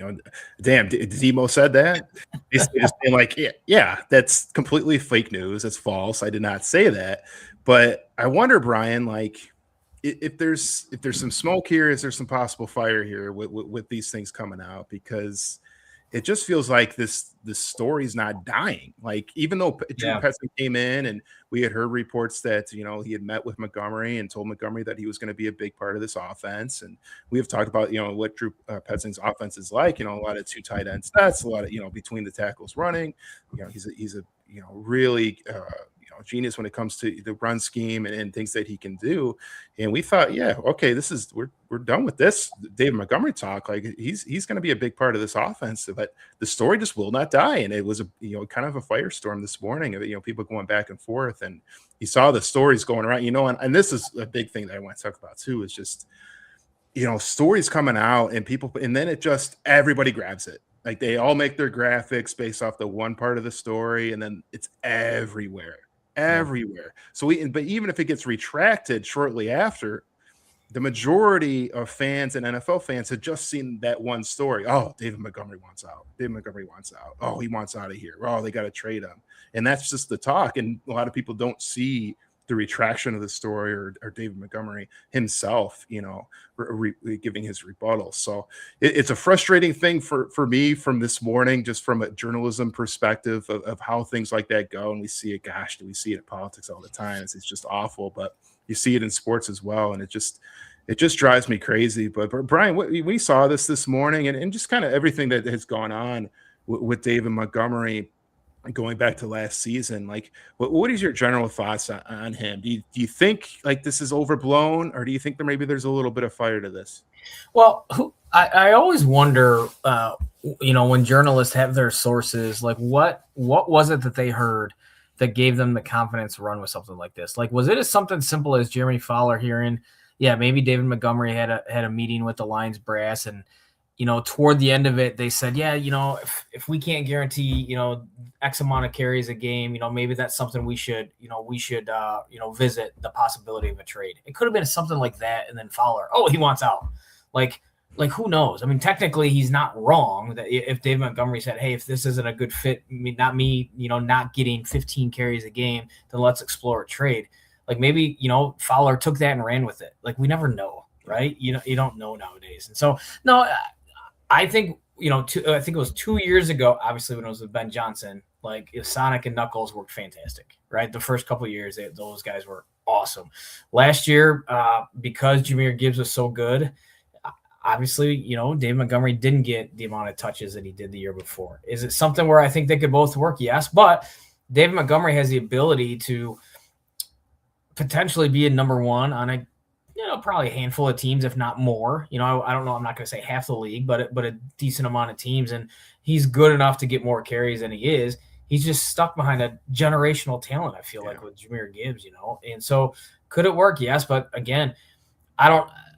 damn, Demo said that. Basically just being like, yeah, that's completely fake news. It's false. I did not say that. But I wonder, Brian, like, if there's some smoke here, is there some possible fire here with these things coming out? Because it just feels like this story's not dying. Like, even though Drew Petzing came in and we had heard reports that, he had met with Montgomery and told Montgomery that he was going to be a big part of this offense. And we have talked about, what Drew Petzing's offense is like, a lot of 2 tight end sets, a lot of, between the tackles running, he's a really, genius when it comes to the run scheme and things that he can do. And we thought, okay, we're done with this David Montgomery talk. Like, he's going to be a big part of this offense, but the story just will not die. And it was kind of a firestorm this morning of, people going back and forth, and you saw the stories going around, and this is a big thing that I want to talk about too, is just, stories coming out and then it just, everybody grabs it. Like, they all make their graphics based off the one part of the story, and then it's everywhere. So but even if it gets retracted shortly after, the majority of fans and NFL fans had just seen that one story. Oh, David Montgomery wants out. Oh, he wants out of here. Oh, they got to trade him. And that's just the talk. And a lot of people don't see the retraction of the story or David Montgomery himself, giving his rebuttal. So it's a frustrating thing for me from this morning, just from a journalism perspective of how things like that go. And we see it, gosh, do we see it in politics all the time? It's just awful, but you see it in sports as well. And it just drives me crazy. But Brian, we saw this morning and just kind of everything that has gone on with David Montgomery going back to last season. Like, what is your general thoughts on him? Do you think like this is overblown, or do you think there's a little bit of fire to this? Well, I always wonder, when journalists have their sources, like what was it that they heard that gave them the confidence to run with something like this? Like, was it something simple as Jeremy Fowler hearing, maybe David Montgomery had a meeting with the Lions brass, and toward the end of it, they said, if we can't guarantee, X amount of carries a game, maybe that's something we should visit the possibility of a trade. It could have been something like that. And then Fowler, he wants out. Like who knows? I mean, technically he's not wrong that if David Montgomery said, hey, if this isn't a good fit, not me, not getting 15 carries a game, then let's explore a trade. Like, maybe, Fowler took that and ran with it. Like, we never know, right? You don't know nowadays. And so, no, I think, I think it was 2 years ago, obviously, when it was with Ben Johnson, like, Sonic and Knuckles worked fantastic, right? The first couple of years, those guys were awesome. Last year, because Jahmyr Gibbs was so good, obviously, David Montgomery didn't get the amount of touches that he did the year before. Is it something where I think they could both work? Yes, but David Montgomery has the ability to potentially be a number one on a probably a handful of teams, if not more. I don't know. I'm not going to say half the league, but a decent amount of teams. And he's good enough to get more carries than he is. He's just stuck behind a generational talent, I feel like, with Jahmyr Gibbs, And so could it work? Yes. But again,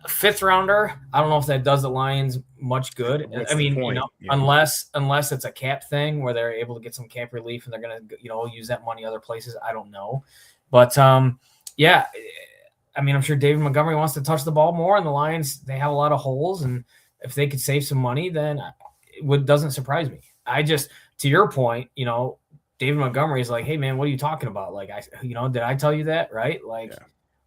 fifth rounder, I don't know if that does the Lions much good. I mean, unless it's a cap thing where they're able to get some cap relief and they're going to, use that money other places. I don't know. But I mean, I'm sure David Montgomery wants to touch the ball more, and the Lions, they have a lot of holes, and if they could save some money, then it doesn't surprise me. To your point, David Montgomery is like, hey man, what are you talking about? Like, did I tell you that? Right? Like,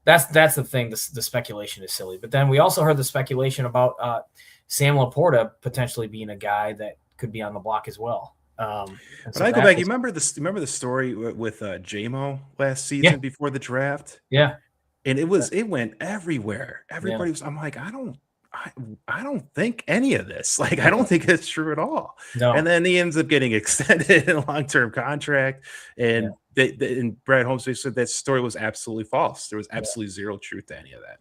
that's the thing. The speculation is silly. But then we also heard the speculation about Sam Laporta potentially being a guy that could be on the block as well. But I go back. You remember the story with J-Mo last season before the draft? Yeah. And it went everywhere. Everybody was, I'm like, I I don't think any of this. Like, I don't think it's true at all. No. And then he ends up getting extended in a long-term contract. And and Brad Holmes said that story was absolutely false. There was absolutely zero truth to any of that.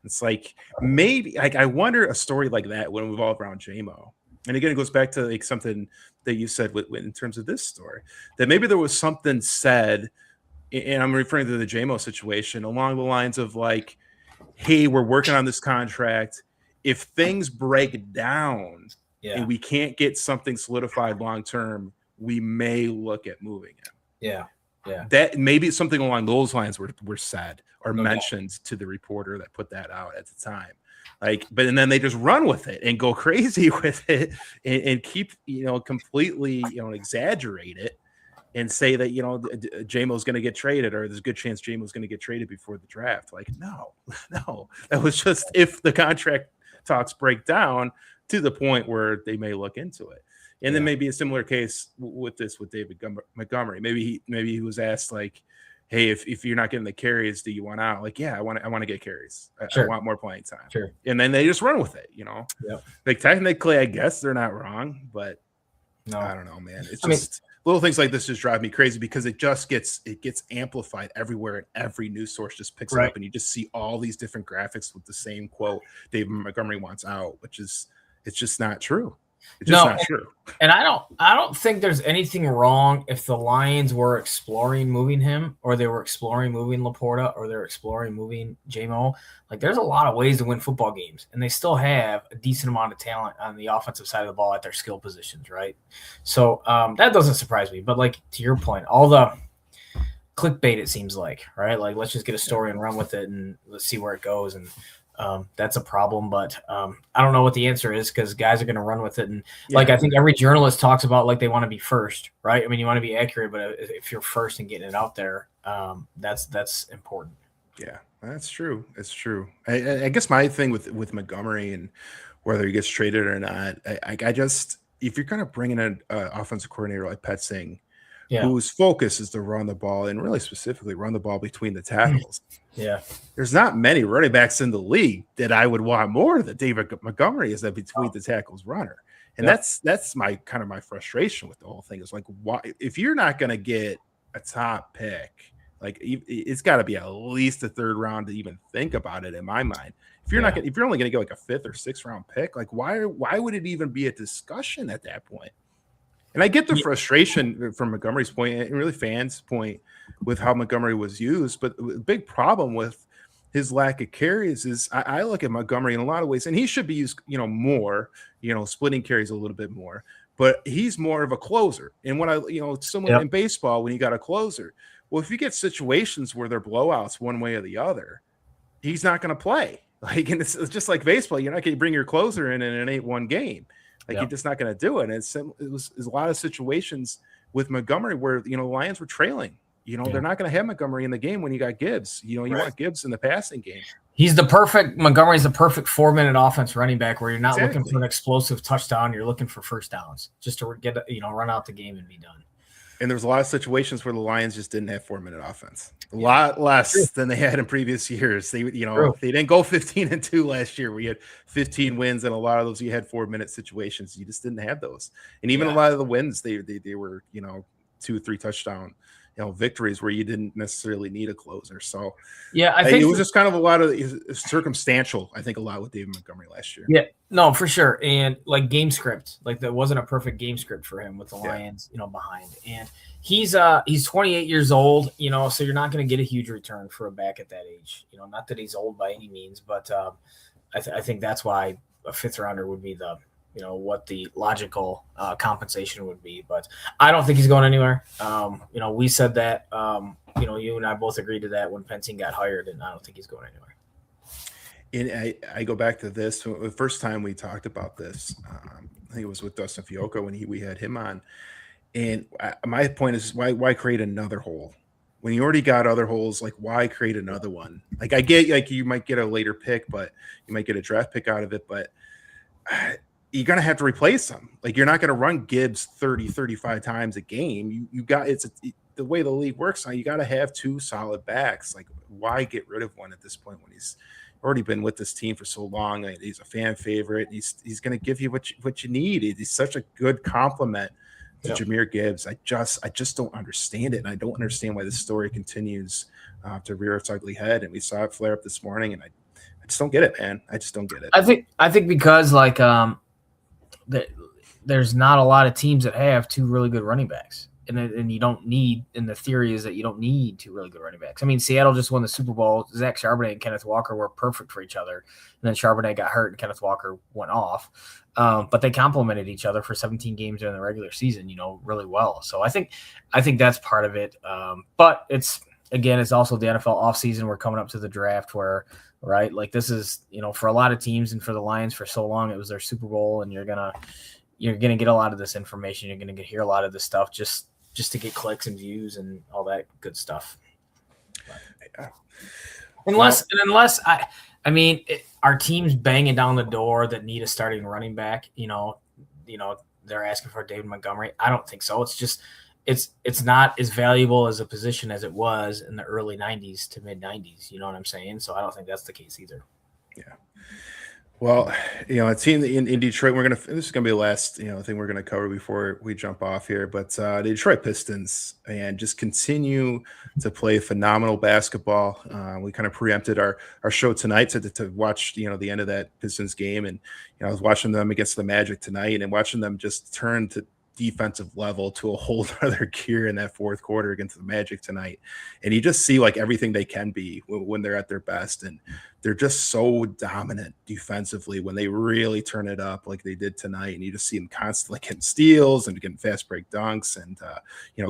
It's like, maybe, like, I wonder a story like that would revolve around JMO. And again, it goes back to like something that you said in terms of this story, that maybe there was something said, and I'm referring to the JMO situation, along the lines of like, hey, we're working on this contract. If things break down and we can't get something solidified long term, we may look at moving him. Yeah. That maybe something along those lines were said or mentioned to the reporter that put that out at the time. Like, but and then they just run with it and go crazy with it and keep, completely, exaggerate it and say that, JMO's going to get traded, or there's a good chance JMO's going to get traded before the draft. Like, no, that was just if the contract talks break down to the point where they may look into it. And then maybe a similar case with David Montgomery. Maybe he was asked like, hey, if you're not getting the carries, do you want out? Like, yeah, I want to get carries. I want more playing time. Sure. And then they just run with it, Like, technically, I guess they're not wrong, but no, I don't know, man. It's just little things like this just drive me crazy because it gets amplified everywhere, and every news source just picks it up, and you just see all these different graphics with the same quote: David Montgomery wants out, it's just not true. It's just not true. And I don't think there's anything wrong if the Lions were exploring moving him, or they were exploring moving Laporta, or they're exploring moving JMO. Like, there's a lot of ways to win football games, and they still have a decent amount of talent on the offensive side of the ball at their skill positions, right? So that doesn't surprise me. But like, to your point, all the clickbait, it seems like, right? Like, let's just get a story and run with it, and let's see where it goes. And that's a problem, but I don't know what the answer is, because guys are going to run with it. And like, I think every journalist talks about like they want to be first, right? I mean, you want to be accurate, but if you're first and getting it out there, that's important. Yeah, that's true. It's true. I guess my thing with Montgomery and whether he gets traded or not, I just, if you're going to bring in an offensive coordinator like Pat Singh, whose focus is to run the ball, and really specifically run the ball between the tackles. There's not many running backs in the league that I would want more than David Montgomery is that between the tackles runner. And that's my kind of my frustration with the whole thing is like, why, if you're not going to get a top pick, like it's got to be at least a third round to even think about it in my mind. If you're not, if you're only going to get like a 5th or 6th round pick, like why would it even be a discussion at that point? And I get the frustration from Montgomery's point, and really fans' point, with how Montgomery was used. But the big problem with his lack of carries is I look at Montgomery in a lot of ways, and he should be used, more, splitting carries a little bit more. But he's more of a closer. And what similar in baseball, when you got a closer, well, if you get situations where they're blowouts one way or the other, he's not going to play. Like, and it's just like baseball. You're not going to bring your closer in an 8-1 game. Like, you're just not going to do it. And it was a lot of situations with Montgomery where, the Lions were trailing. They're not going to have Montgomery in the game when you got Gibbs. You want Gibbs in the passing game. Montgomery's the perfect 4-minute offense running back where you're not looking for an explosive touchdown. You're looking for first downs just to get, run out the game and be done. And there's a lot of situations where the Lions just didn't have 4-minute offense. A lot less than they had in previous years. They, they didn't go 15-2 last year. We had 15 wins, and a lot of those you had 4-minute situations. You just didn't have those. And even a lot of the wins, they were 2-3 touchdown victories where you didn't necessarily need a closer. So I think it was just kind of a lot of circumstantial. I think a lot with David Montgomery last year. Yeah, no, for sure. And like game script, like that wasn't a perfect game script for him with the Lions, behind. And he's 28 years old, so you're not going to get a huge return for a back at that age. Not that he's old by any means, but I think that's why a 5th rounder would be the what the logical compensation would be. But I don't think he's going anywhere. We said that, you and I both agreed to that when Pensing got hired, and I don't think he's going anywhere. And I go back to this. The first time we talked about this, I think it was with Dustin Fiocco when we had him on. And my point is, why create another hole? When you already got other holes, like, why create another one? Like, I get, like, you might get a later pick, but you might get a draft pick out of it, but you're going to have to replace them. Like, you're not going to run Gibbs 30, 35 times a game. You got, the way the league works now, you got to have 2 solid backs. Like, why get rid of one at this point when he's, already been with this team for so long. Like, he's a fan favorite. He's going to give you what you need. He's such a good compliment to Jahmyr Gibbs. I just don't understand it, and I don't understand why this story continues to rear its ugly head. And we saw it flare up this morning, and I just don't get it, man. I just don't get it. I think because like there's not a lot of teams that have two really good running backs. And you don't need, and the theory is that you don't need two really good running backs. I mean, Seattle just won the Super Bowl. Zach Charbonnet and Kenneth Walker were perfect for each other. And then Charbonnet got hurt and Kenneth Walker went off. But they complemented each other for 17 games during the regular season, really well. So I think that's part of it. But it's also the NFL offseason. We're coming up to the draft where, right, like this is, for a lot of teams and for the Lions for so long, it was their Super Bowl, and you're gonna get a lot of this information. You're gonna hear a lot of this stuff just to get clicks and views and all that good stuff. Yeah. Unless our team's banging down the door that need a starting running back, they're asking for David Montgomery. I don't think so. It's just, it's not as valuable as a position as it was in the early 90s to mid 90s. You know what I'm saying? So I don't think that's the case either. Yeah. Well, a team in Detroit, this is going to be the last, thing we're going to cover before we jump off here. But the Detroit Pistons, and just continue to play phenomenal basketball. We kind of preempted our show tonight to watch, the end of that Pistons game. And, I was watching them against the Magic tonight and watching them just turn to defensive level to a whole other gear in that fourth quarter against the Magic tonight. And you just see like everything they can be when they're at their best. And they're just so dominant defensively when they really turn it up like they did tonight. And you just see them constantly getting steals and getting fast break dunks. And,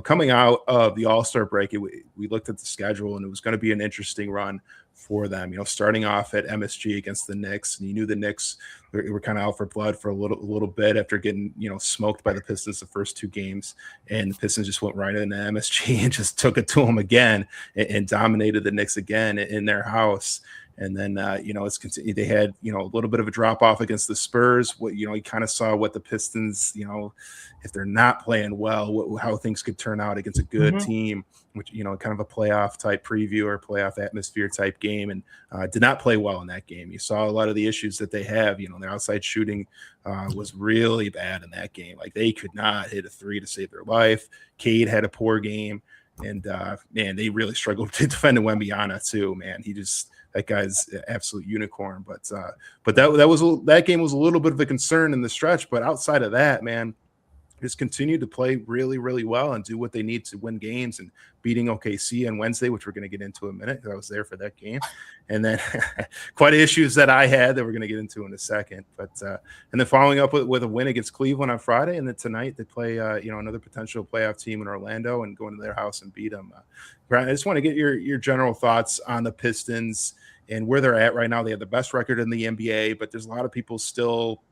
coming out of the All-Star break, we looked at the schedule, and it was going to be an interesting run for them, starting off at MSG against the Knicks. And you knew the Knicks were kind of out for blood for a little bit after getting, smoked by the Pistons the first two games. And the Pistons just went right into MSG and just took it to them again and dominated the Knicks again in their house. And then, it's continued. They had, a little bit of a drop off against the Spurs. You kind of saw what the Pistons, if they're not playing well, how things could turn out against a good team, which, kind of a playoff type preview or playoff atmosphere type game, and did not play well in that game. You saw a lot of the issues that they have. Their outside shooting was really bad in that game. Like, they could not hit a three to save their life. Cade had a poor game. And, man, they really struggled to defend Wembyana too, man. That guy's an absolute unicorn. But that game was a little bit of a concern in the stretch. But outside of that, man, just continue to play really, really well and do what they need to win games, and beating OKC on Wednesday, which we're going to get into in a minute because I was there for that game. And then quite issues that I had that we're going to get into in a second. But and then following up with a win against Cleveland on Friday, and then tonight they play another potential playoff team in Orlando and go into their house and beat them. Brian, I just want to get your general thoughts on the Pistons and where they're at right now. They have the best record in the NBA, but there's a lot of people still,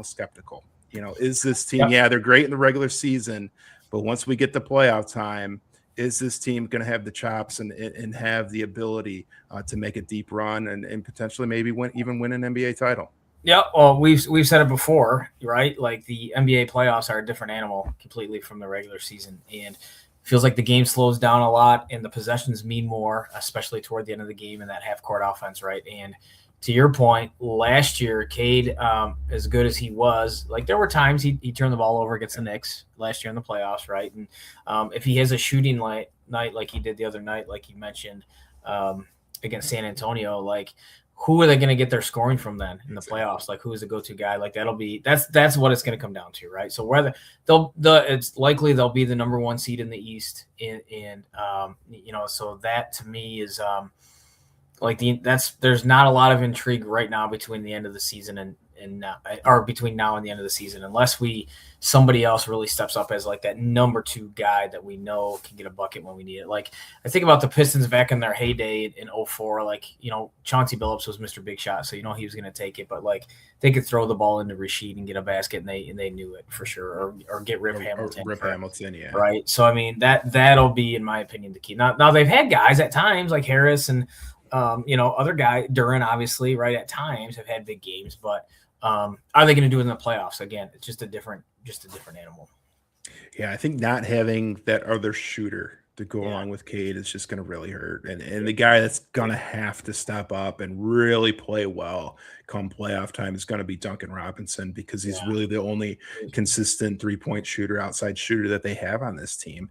skeptical. Is this team? Yeah, they're great in the regular season, but once we get to playoff time, is this team going to have the chops and have the ability to make a deep run and potentially maybe win an NBA title? Yeah, well, we've said it before, right? Like, the NBA playoffs are a different animal completely from the regular season, and feels like the game slows down a lot and the possessions mean more, especially toward the end of the game in that half-court offense, right? And to your point, last year, Cade, as good as he was, like, there were times he turned the ball over against the Knicks last year in the playoffs, right? And if he has a shooting night like he did the other night, like you mentioned, against San Antonio, like, who are they going to get their scoring from then in the playoffs? Like, who is the go-to guy? Like, that's what it's going to come down to, right? So whether it's likely they'll be the number one seed in the East, and so that to me is there's not a lot of intrigue right now between the end of the season and between now and the end of the season, unless somebody else really steps up as like that number two guy that we know can get a bucket when we need it. Like, I think about the Pistons back in their heyday in 2004, like, Chauncey Billups was Mr. Big Shot, so he was going to take it, but like, they could throw the ball into Rasheed and get a basket, and they knew it for sure, or get Rip Hamilton. Yeah. Right. So I mean, that'll be, in my opinion, the key. Now they've had guys at times like Harris and other guy, Duran, obviously, right, at times have had big games, but are they going to do it in the playoffs? Again, it's just a different animal. Yeah, I think not having that other shooter to go along with Cade is just going to really hurt. And the guy that's going to have to step up and really play well come playoff time is going to be Duncan Robinson, because he's really the only consistent 3-point shooter, outside shooter that they have on this team.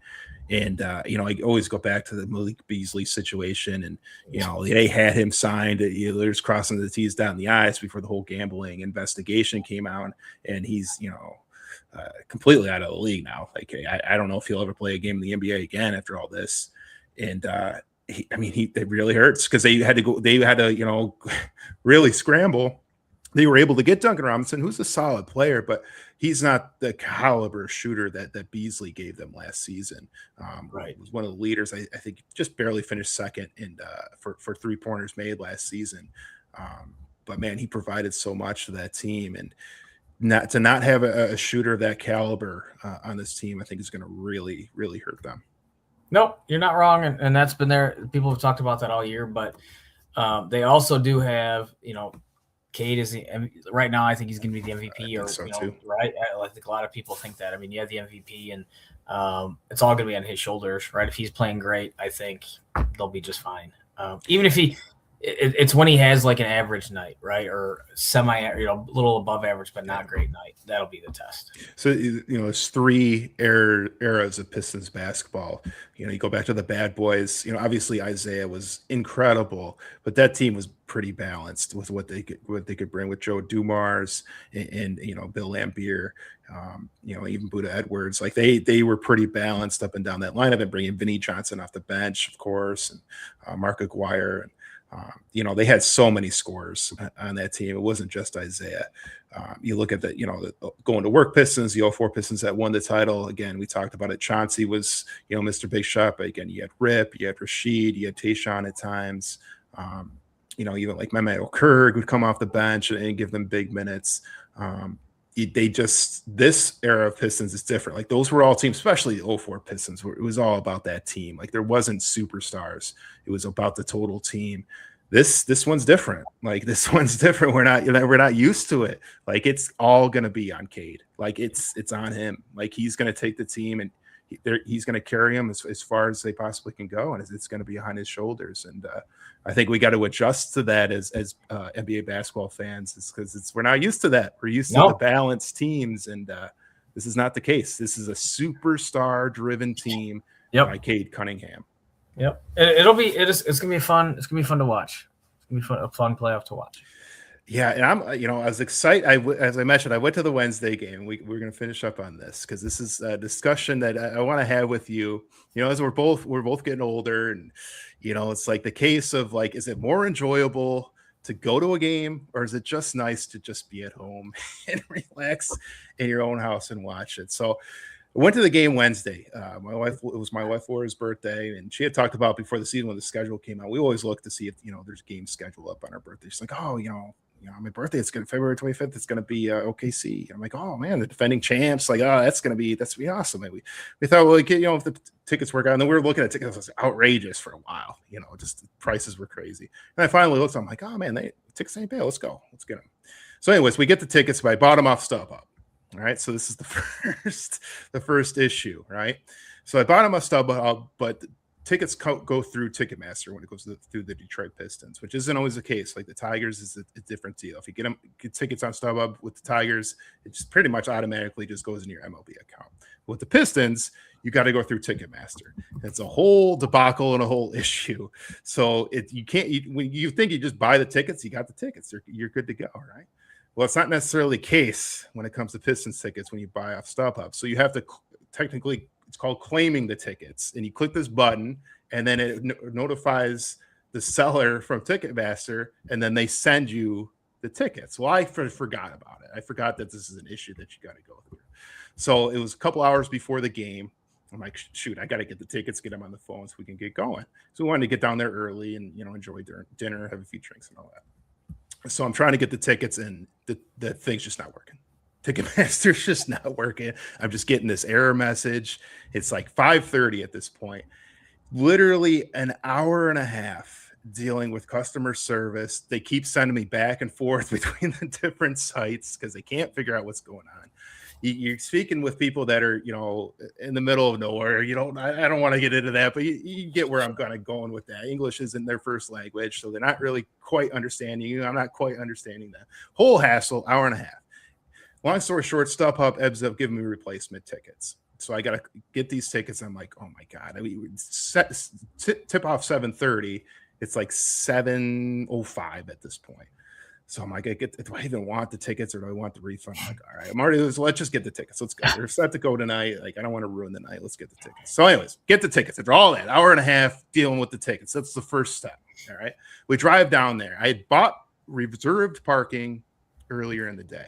And, you know, I always go back to the Malik Beasley situation. And, you know, they had him signed. There's crossing the T's, down the I's before the whole gambling investigation came out. And he's, you know, completely out of the league now. Like, I don't know if he'll ever play a game in the NBA again after all this. And, it really hurts, because they had to, you know, really scramble. They were able to get Duncan Robinson, who's a solid player, but he's not the caliber shooter that Beasley gave them last season. He was one of the leaders. I think just barely finished second for 3-pointers made last season. But man, he provided so much to that team, and not have a shooter of that caliber on this team, I think is going to really, really hurt them. Nope, you're not wrong, and that's been there. People have talked about that all year, but they also do have, you know, Cade is right now. I think he's going to be the MVP, too. Right? I think a lot of people think that. I mean, you have the MVP, and it's all going to be on his shoulders, right? If he's playing great, I think they'll be just fine. Even if it's when he has like an average night, right, or a little above average but not great night. That'll be the test. So, you know, there's 3 eras of Pistons basketball. You know, you go back to the Bad Boys. You know, obviously Isaiah was incredible, but that team was pretty balanced with what they could bring with Joe Dumars and you know, Bill Laimbeer. You know, even Buda Edwards. Like they were pretty balanced up and down that lineup, and bringing Vinnie Johnson off the bench, of course, and Mark Aguirre. You know, they had so many scorers on that team. It wasn't just Isaiah. You look at the going to work Pistons, the 04 Pistons that won the title. Again, we talked about it. Chauncey was, you know, Mr. Big Shot. But again, you had Rip, you had Rashid, you had Tayshaun at times. You know, even like Mehmet Okur would come off the bench and give them big minutes. This era of Pistons is different. Like, those were all teams, especially the 04 Pistons, where it was all about that team. Like, there wasn't superstars. It was about the total team. This one's different. Like, this one's different. We're not used to it. Like, it's all going to be on Cade. Like, it's on him. Like, he's going to take the team, and he's going to carry them as far as they possibly can go, and it's going to be on his shoulders. And I think we got to adjust to that as NBA basketball fans, because we're not used to that. We're used to the balanced teams, and this is not the case. This is a superstar-driven team by Cade Cunningham. Yep, it's gonna be fun. It's gonna be fun to watch. It's gonna be a fun playoff to watch. Yeah, and I was excited. As I mentioned, I went to the Wednesday game. We're going to finish up on this, because this is a discussion that I want to have with you. You know, as we're both getting older, and you know, it's like the case of, like, is it more enjoyable to go to a game, or is it just nice to just be at home and relax in your own house and watch it? So I went to the game Wednesday. It was my wife Laura's birthday, and she had talked about before the season, when the schedule came out, we always look to see if, you know, there's games scheduled up on our birthday. She's like, oh, you know, my birthday, it's going to February 25th. It's going to be OKC. I'm like, oh man, the defending champs. Like, oh, that's going to be awesome. And we thought, well, you know, if the tickets work out, and then we were looking at tickets, it was outrageous for a while. You know, just the prices were crazy. And I finally looked, I'm like, oh man, tickets ain't bad. Let's go. Let's get them. So anyways, we get the tickets, but I bought them off StubHub. All right. So this is the first issue, right? So I bought them off StubHub, but tickets go through Ticketmaster when it goes through the Detroit Pistons, which isn't always the case. Like, the Tigers is a different deal. If you get tickets on StubHub with the Tigers, it just pretty much automatically just goes in your MLB account. With the Pistons, you got to go through Ticketmaster. It's a whole debacle and a whole issue. So when you think you just buy the tickets, you got the tickets, you're good to go, right? Well, it's not necessarily the case when it comes to Pistons tickets when you buy off StubHub. So you have to technically, it's called claiming the tickets, and you click this button, and then it notifies the seller from Ticketmaster, and then they send you the tickets. Well, I forgot about it. I forgot that this is an issue that you got to go through. So it was a couple hours before the game. I'm like, shoot, I got to get the tickets, get them on the phone so we can get going. So we wanted to get down there early and, you know, enjoy dinner, have a few drinks and all that. So I'm trying to get the tickets, and the thing's just not working. Ticketmaster's just not working. I'm just getting this error message. It's like 5:30 at this point. Literally an hour and a half dealing with customer service. They keep sending me back and forth between the different sites because they can't figure out what's going on. you're speaking with people that are, in the middle of nowhere. I don't want to get into that, but you get where I'm going with that. English isn't their first language, so they're not really quite understanding you. I'm not quite understanding that whole hassle. Hour and a half. Long story short, StubHub ends up giving me replacement tickets. So I got to get these tickets. I'm like, oh my God. I mean, tip off 7:30. It's like 7:05 at this point. So I'm like, do I even want the tickets or do I want the refund? I'm like, all right, I'm already, let's just get the tickets. Let's go. We're set to go tonight. Like, I don't want to ruin the night. Let's get the tickets. So anyways, get the tickets. After all that, hour and a half dealing with the tickets. That's the first step. All right. We drive down there. I had bought reserved parking earlier in the day.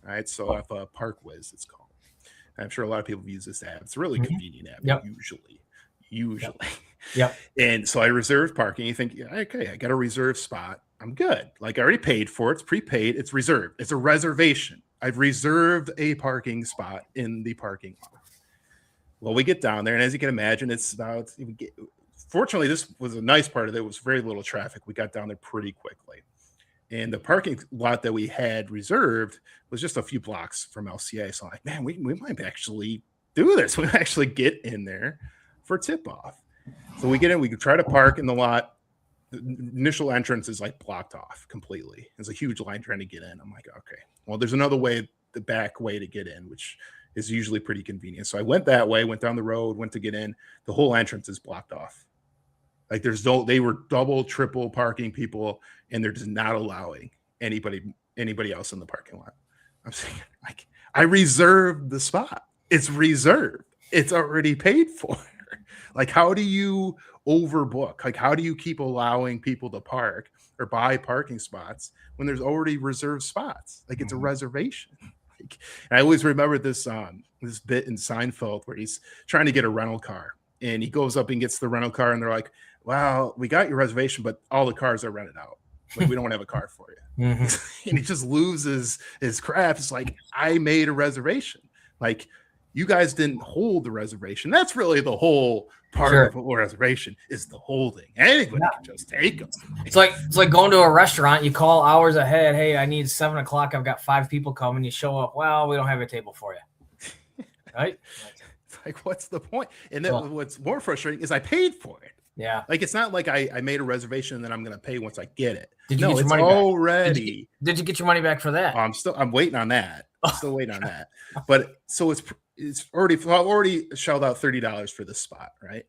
All right. So if ParkWiz, it's called. I'm sure a lot of people use this app. It's a really convenient app. Usually. Yep. And so I reserved parking. You think, okay, I got a reserved spot. I'm good. Like, I already paid for it. It's prepaid. It's reserved. It's a reservation. I've reserved a parking spot in the parking lot. Well, we get down there, and as you can imagine, it's about. Fortunately, this was a nice part of it. It was very little traffic. We got down there pretty quickly. And the parking lot that we had reserved was just a few blocks from LCA. So I'm like, man, we might actually do this. We might actually get in there for tip-off. So we get in. We can try to park in the lot. The initial entrance is like blocked off completely. There's a huge line trying to get in. I'm like, okay, well, there's another way, the back way to get in, which is usually pretty convenient. So I went that way, went down the road, went to get in. The whole entrance is blocked off. Like, they were double, triple parking people, and they're just not allowing anybody else in the parking lot. I'm saying, like, I reserved the spot. It's reserved. It's already paid for. Like, how do you overbook? Like, how do you keep allowing people to park or buy parking spots when there's already reserved spots? Like, it's a reservation. Like, and I always remember this bit in Seinfeld where he's trying to get a rental car, and he goes up and gets the rental car, and they're like, "Well, we got your reservation, but all the cars are rented out. Like, we don't have a car for you." And he just loses his crap. It's like, I made a reservation. Like, you guys didn't hold the reservation. That's really the whole part of a reservation, is the holding. Anybody can just take them. It's like going to a restaurant. You call hours ahead. Hey, I need 7 o'clock. I've got 5 people coming. You show up. Well, we don't have a table for you. Right? It's like, what's the point? And then what's more frustrating is I paid for it. Yeah. Like, it's not like I made a reservation and then I'm going to pay once I get it. Did you get your money already. Back? Did you get your money back for that? I'm waiting on that. I'm still waiting on that. But so I've already shelled out $30 for this spot, right?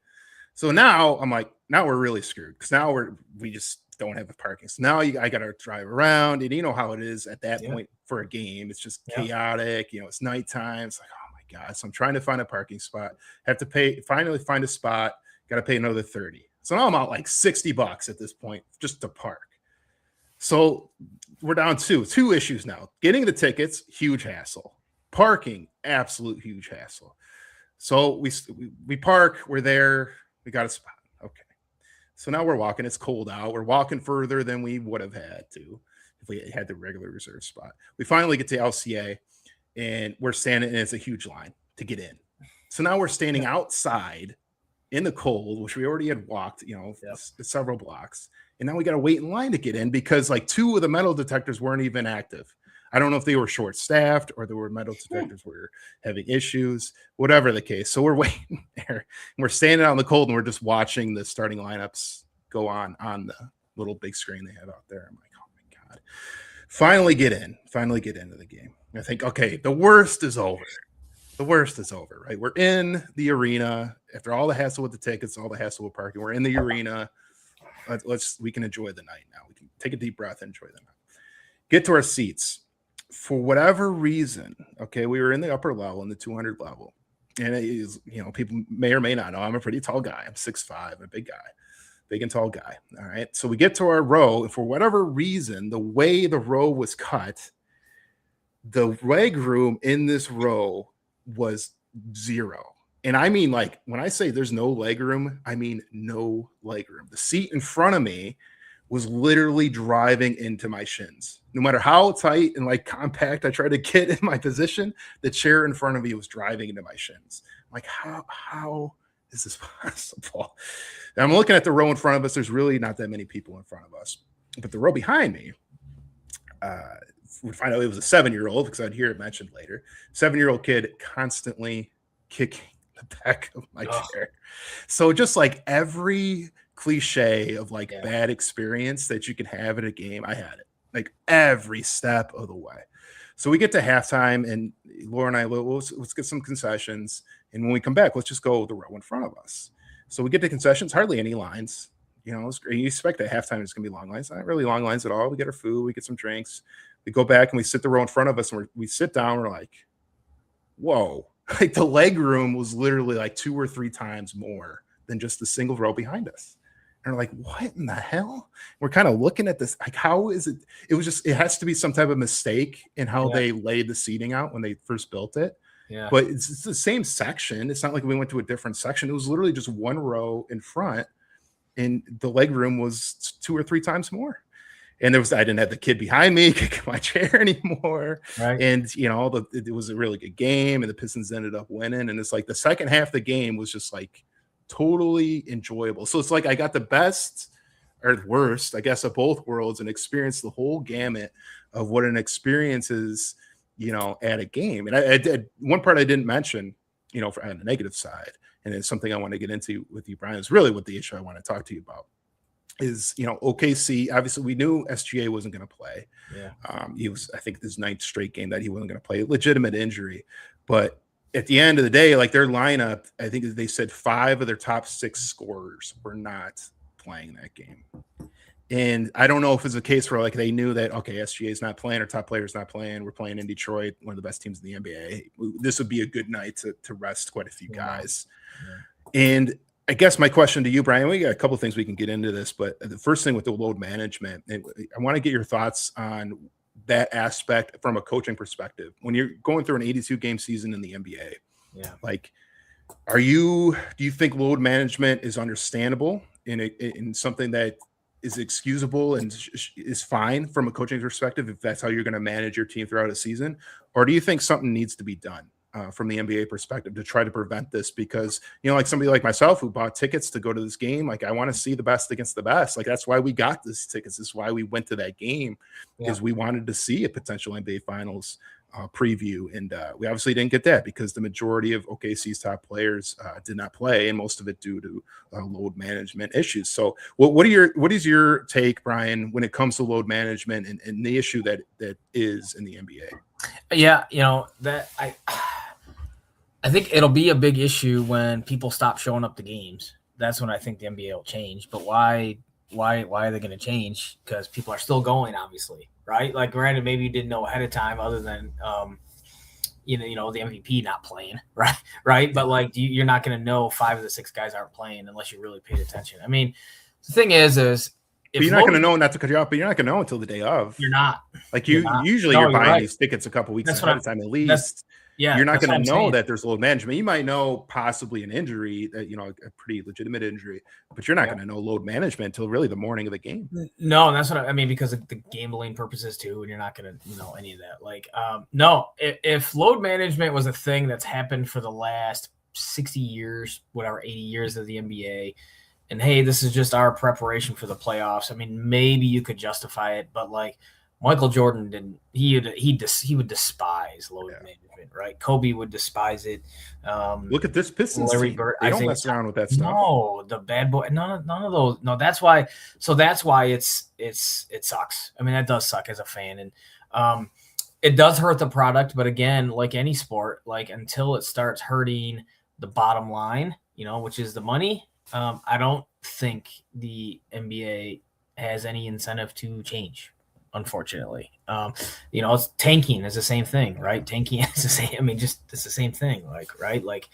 So now I'm like, now we're really screwed, because now we just don't have the parking. So now I got to drive around, and you know how it is at that point for a game. It's just chaotic. It's nighttime. It's like, oh my God. So I'm trying to find a parking spot. Have to finally find a spot. Got to pay another 30. So now I'm out like $60 at this point just to park. So we're down two issues now. Getting the tickets, huge hassle. Parking, absolute huge hassle. So we park, we're there, we got a spot. Okay. So now we're walking. It's cold out. We're walking further than we would have had to if we had the regular reserve spot. We finally get to LCA, and we're standing, and it's a huge line to get in. So now we're standing outside in the cold, which we already had walked, several blocks. And now we got to wait in line to get in, because like 2 of the metal detectors weren't even active. I don't know if they were short-staffed or the metal detectors were having issues, whatever the case. So we're waiting there. And we're standing out in the cold, and we're just watching the starting lineups go on the little big screen they have out there. I'm like, oh my God. Finally get into the game. I think, okay, the worst is over. The worst is over, right? We're in the arena after all the hassle with the tickets, all the hassle with parking. We're in the arena. We can enjoy the night now. We can take a deep breath and enjoy the night. Get to our seats. For whatever reason, okay, we were in the upper level, in the 200 level. And it is, people may or may not know, I'm a pretty tall guy. I'm 6'5", I'm a big guy, big and tall guy. All right. So we get to our row, and for whatever reason, the way the row was cut, the leg room in this row was 0. And I mean, like, when I say there's no leg room, I mean no leg room. The seat in front of me was literally driving into my shins. No matter how tight and like compact I tried to get in my position, the chair in front of me was driving into my shins. I'm like, how is this possible? And I'm looking at the row in front of us. There's really not that many people in front of us, but the row behind me, would find out it was a 7-year-old because I'd hear it mentioned later. 7-year-old kid constantly kicking the back of my chair. So just like every cliche of like bad experience that you can have at a game, I had it like every step of the way. So we get to halftime, and Laura and I, let's get some concessions. And when we come back, let's just go the row in front of us. So we get to concessions, hardly any lines. You know, it's great. You expect at halftime it's going to be long lines. Not really long lines at all. We get our food, we get some drinks. We go back and we sit the row in front of us, and we sit down. We're like, whoa. Like the leg room was literally like 2 or 3 times more than just the single row behind us. And we're like, what in the hell? We're kind of looking at this. Like, how is it? It was just, it has to be some type of mistake in how they laid the seating out when they first built it. Yeah. But it's the same section. It's not like we went to a different section. It was literally just one row in front, and the leg room was 2 or 3 times more. And I didn't have the kid behind me kicking my chair anymore. Right. And, you know, it was a really good game, and the Pistons ended up winning. And it's like the second half of the game was just like totally enjoyable. So it's like I got the best or worst, I guess, of both worlds and experienced the whole gamut of what an experience is, you know, at a game. And I did one part I didn't mention, you know, on the negative side, and it's something I want to get into with you, Brian, is really what the issue I want to talk to you about is, you know, OKC. Obviously, we knew SGA wasn't going to play. Yeah. He was, I think, this 9th straight game that he wasn't going to play. Legitimate injury. But at the end of the day, like their lineup, I think they said 5 of their top 6 scorers were not playing that game. And I don't know if it's a case where like they knew that, okay, SGA is not playing, our top player is not playing. We're playing in Detroit, one of the best teams in the NBA. This would be a good night to rest quite a few guys. Yeah. And I guess my question to you, Brian, we got a couple of things we can get into this, but the first thing with the load management, I want to get your thoughts on that aspect from a coaching perspective. When you're going through an 82 game season in the NBA, like, do you think load management is understandable in something that is excusable and is fine from a coaching perspective if that's how you're going to manage your team throughout a season? Or do you think something needs to be done from the NBA perspective to try to prevent this? Because, you know, like somebody like myself who bought tickets to go to this game, like I want to see the best against the best. Like that's why we got these tickets. This is why we went to that game, because we wanted to see a potential NBA Finals preview. And we obviously didn't get that because the majority of OKC's top players did not play, and most of it due to load management issues. So what is your take, Brian, when it comes to load management and the issue that is in the NBA? Yeah, you know, that I think it'll be a big issue when people stop showing up to games. That's when I think the NBA will change. But why are they going to change? Because people are still going, obviously, right? Like, granted, maybe you didn't know ahead of time, other than you know the MVP not playing, right? But like, you're not going to know 5 of the 6 guys aren't playing unless you really paid attention. I mean, the thing is but you're not going to know, not to cut you off, but you're not going to know until the day of. You're not. Like you're buying these tickets a couple weeks ahead of time at least. You're not going to know that there's load management. You might know possibly an injury, that, you know, a pretty legitimate injury, but you're not going to know load management until really the morning of the game. No, and that's what I mean, because of the gambling purposes too, and you're not going to know any of that. Like, no, if load management was a thing that's happened for the last 60 years, whatever, 80 years of the NBA, and hey, this is just our preparation for the playoffs, I mean, maybe you could justify it, but like Michael Jordan didn't. He would despise load management, right? Kobe would despise it. Look at this Pistons team. They don't mess around with that stuff. No, the bad boy. None of those. No, that's why. So that's why it sucks. I mean, that does suck as a fan, and it does hurt the product. But again, like any sport, like until it starts hurting the bottom line, you know, which is the money, I don't think the NBA has any incentive to change. Unfortunately, you know, it's tanking is the same thing, right? Tanking is the same. I mean, just it's the same thing, like, right? Like,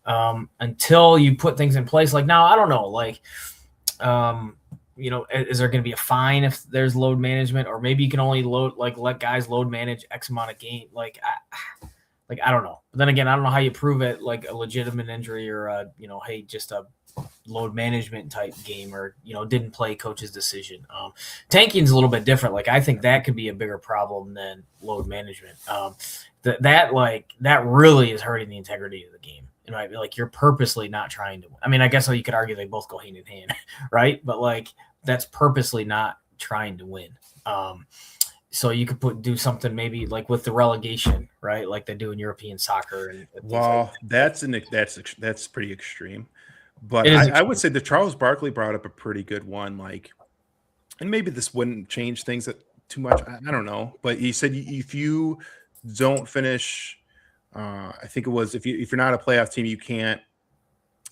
until you put things in place, like now, I don't know, like, you know, is there going to be a fine if there's load management, or maybe you can only let guys load manage X amount of game? Like, I don't know. But then again, I don't know how you prove it, like a legitimate injury or you know, hey, just a load management type game, or, you know, didn't play coach's decision. Tanking's a little bit different. Like, I think that could be a bigger problem than load management. That really is hurting the integrity of the game. You know, like you're purposely not trying to win. I mean, I guess you could argue they both go hand in hand, right? But like, that's purposely not trying to win. So you could do something maybe like with the relegation, right? Like they do in European soccer and things Well, like that. that's pretty extreme. But It is I would extreme. say that Charles Barkley brought up a pretty good one. Like, and maybe this wouldn't change things too much. I don't know. But he said if you don't finish, I think it was if you're not a playoff team, you can't,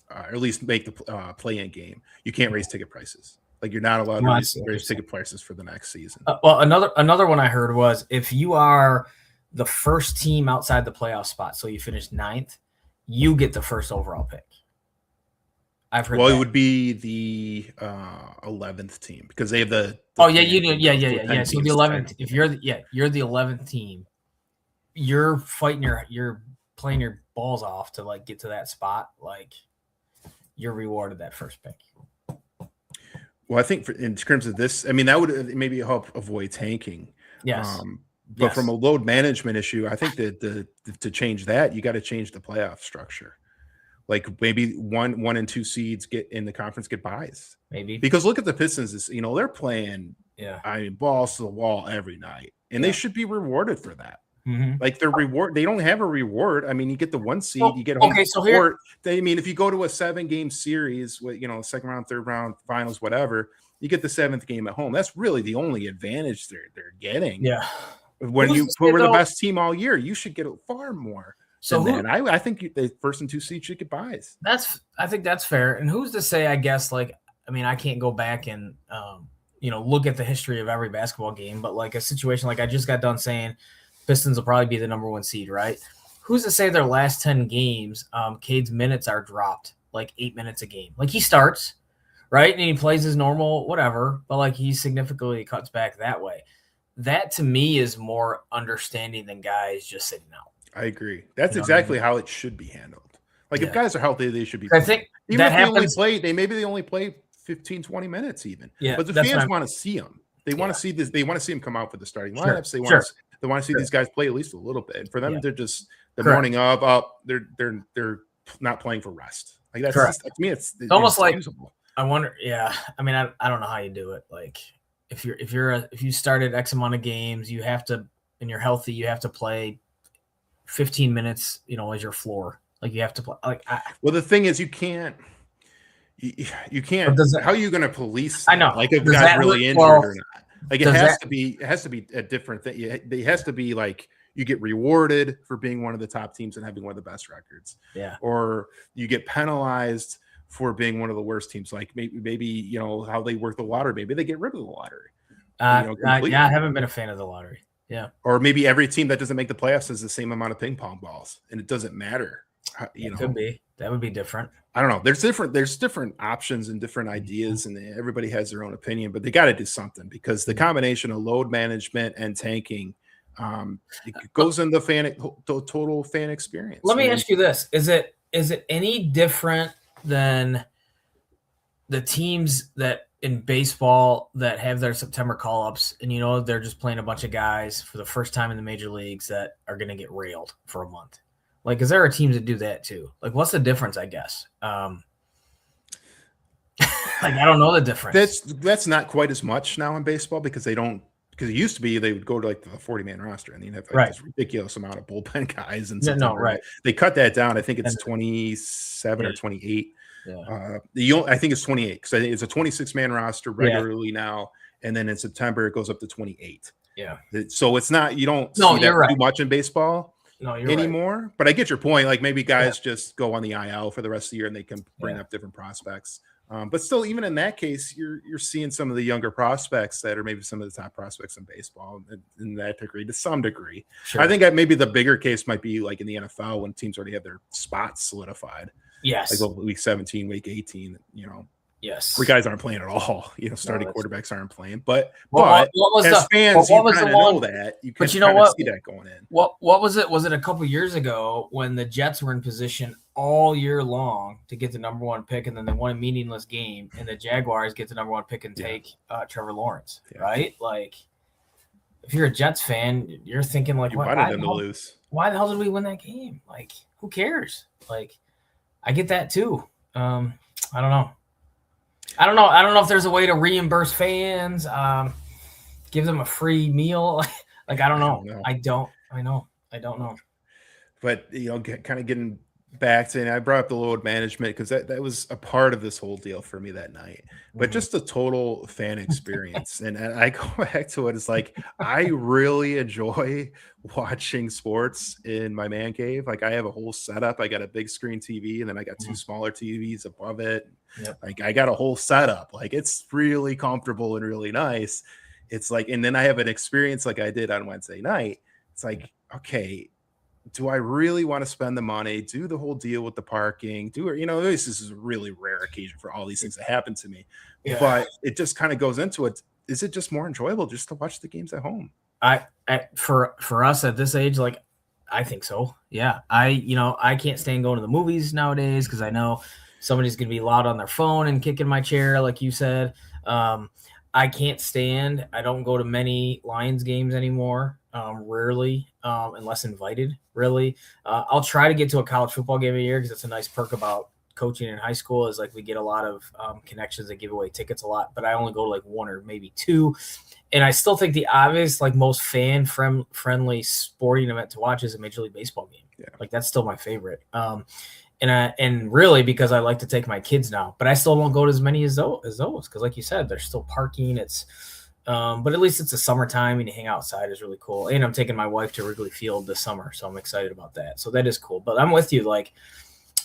or at least make the play-in game. You can't raise ticket prices. Like you're not allowed to Well, raise, that's raise interesting. ticket prices for the next season. Well, another one I heard was if you are the first team outside the playoff spot, so you finish 9th, you get the first overall pick. I've heard Well, that. it would be the 11th team because they have the Oh yeah, you play-in do. Yeah, game, yeah, so yeah, 10 yeah. So the teams 11th, technically. if you're the 11th team, you're fighting you're playing your balls off to like get to that spot. Like you're rewarded that first pick. Well, I think in terms of this, I mean, that would maybe help avoid tanking. Yes. But Yes. from a load management issue, I think that to change that, you got to change the playoff structure. Like maybe one and two seeds get in the conference get buys. Maybe. Because look at the Pistons, they're playing, Yeah. I mean, balls to the wall every night, and they should be rewarded for that. Mm-hmm. Like their reward, they don't have a reward. I mean, you get the one seed, Well, you get home okay, so court. I mean, if you go to a 7-game series with second round, third round, finals, whatever, you get the 7th game at home. That's really the only advantage they're getting. Yeah. When we're the best team all year, you should get far more. So than that. I think the first and 2 seeds should get buys. I think that's fair. And who's to say? I guess I can't go back and look at the history of every basketball game, but like a situation like I just got done saying, Pistons will probably be the number 1 seed, right? Who's to say their last 10 games, Cade's minutes are dropped like 8 minutes a game? Like he starts, right, and he plays his normal whatever, but like he significantly cuts back that way. That to me is more understanding than guys just sitting out. I agree. That's exactly how it should be handled. Like if guys are healthy, they should be playing. I think even that if happens. they only play 15, 20 minutes even. Yeah, but the fans want to see them. They want to see this. They want to see them come out for the starting lineups. They want to see these guys play at least a little bit. And for them, they're just the morning of they're not playing for rest. Like that's just, to me, it's almost like I wonder. Yeah, I mean, I don't know how you do it. Like if you started X amount of games, you have to, and you're healthy, you have to play 15 minutes, as your floor. Like you have to play. Well, the thing is, you can't. How are you going to police that? I know. Like if the guy's really injured or not. Like it has to be a different thing. It has to be like you get rewarded for being one of the top teams and having one of the best records. Yeah. Or you get penalized for being one of the worst teams. Like maybe how they work the lottery. Maybe they get rid of the lottery. I haven't been a fan of the lottery. Yeah. Or maybe every team that doesn't make the playoffs has the same amount of ping pong balls, and it doesn't matter. It could be. That would be different. I don't know. There's different options and different ideas, and everybody has their own opinion. But they got to do something because the combination of load management and tanking it goes in the total fan experience. Let me ask you this: Is it any different than the teams that in baseball that have their September call-ups and they're just playing a bunch of guys for the first time in the major leagues that are going to get railed for a month? Like, is there a team that do that too? Like, what's the difference? I guess. I don't know the difference. That's not quite as much now in baseball because it used to be they would go to like the 40-man roster and you'd have this ridiculous amount of bullpen guys and They cut that down. I think it's 27 or 28. Yeah. I think it's 28 because it's a 26-man roster regularly now, and then in September it goes up to 28. Yeah. So it's not you don't see that too much in baseball anymore. Right. But I get your point. Like maybe guys just go on the IL for the rest of the year and they can bring up different prospects. But still, even in that case, you're seeing some of the younger prospects that are maybe some of the top prospects in baseball in that degree, to some degree. Sure. I think that maybe the bigger case might be like in the NFL when teams already have their spots solidified. Yes. Like week 17, week 18, Yes. where guys aren't playing at all. Starting quarterbacks aren't playing. But as fans, you kind of know that. You can kind of see that going in. What was it? Was it a couple years ago when the Jets were in position all year long to get the number 1 pick, and then they won a meaningless game, and the Jaguars get the number 1 pick and take Trevor Lawrence, right? Like, if you're a Jets fan, you're thinking like, you wanted them to lose. Why the hell did we win that game? Like, who cares? Like, I get that too. I don't know. I don't know if there's a way to reimburse fans. I give them a free meal. Like, I don't know. I don't know. But, kind of getting back to, and I brought up the load management because that was a part of this whole deal for me that night. But just the total fan experience. And I go back to it. It's like, I really enjoy watching sports in my man cave. Like, I have a whole setup. I got a big screen TV, and then I got two smaller TVs above it. Yep. Like, I got a whole setup. Like, it's really comfortable and really nice. It's like, and then I have an experience like I did on Wednesday night. It's like, okay, do I really want to spend the money, do the whole deal with the parking, this is a really rare occasion for all these things to happen to me. Yeah. But it just kind of goes into it. Is it just more enjoyable just to watch the games at home? For us at this age, like, I think so. Yeah. I can't stand going to the movies nowadays because I know somebody's going to be loud on their phone and kicking my chair, like you said. I can't stand. I don't go to many Lions games anymore. Rarely, unless invited, really. I'll try to get to a college football game a year because it's a nice perk about coaching in high school is like we get a lot of connections that give away tickets a lot, but I only go to like one or maybe two. And I still think the obvious, like most fan-friendly sporting event to watch is a Major League Baseball game. Yeah. Like that's still my favorite. And really because I like to take my kids now, but I still won't go to as many as those because like you said, there's still parking. It's but at least it's the summertime and you hang outside is really cool. And I'm taking my wife to Wrigley Field this summer, so I'm excited about that. So that is cool. But I'm with you. Like,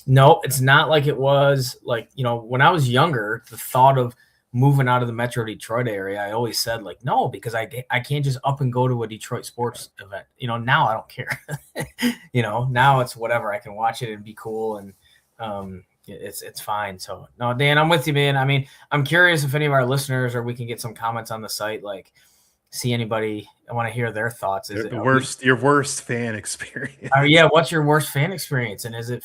no, it's not like it was like, when I was younger, the thought of moving out of the Metro Detroit area, I always said like, no, because I can't just up and go to a Detroit sports event. Now I don't care. Now it's whatever. I can watch it and be cool. And, it's fine. So no, Dan, I'm with you, man. I mean, I'm curious if any of our listeners or we can get some comments on the site, like see anybody. I want to hear their thoughts. Is your worst fan experience? Yeah. What's your worst fan experience? And is it,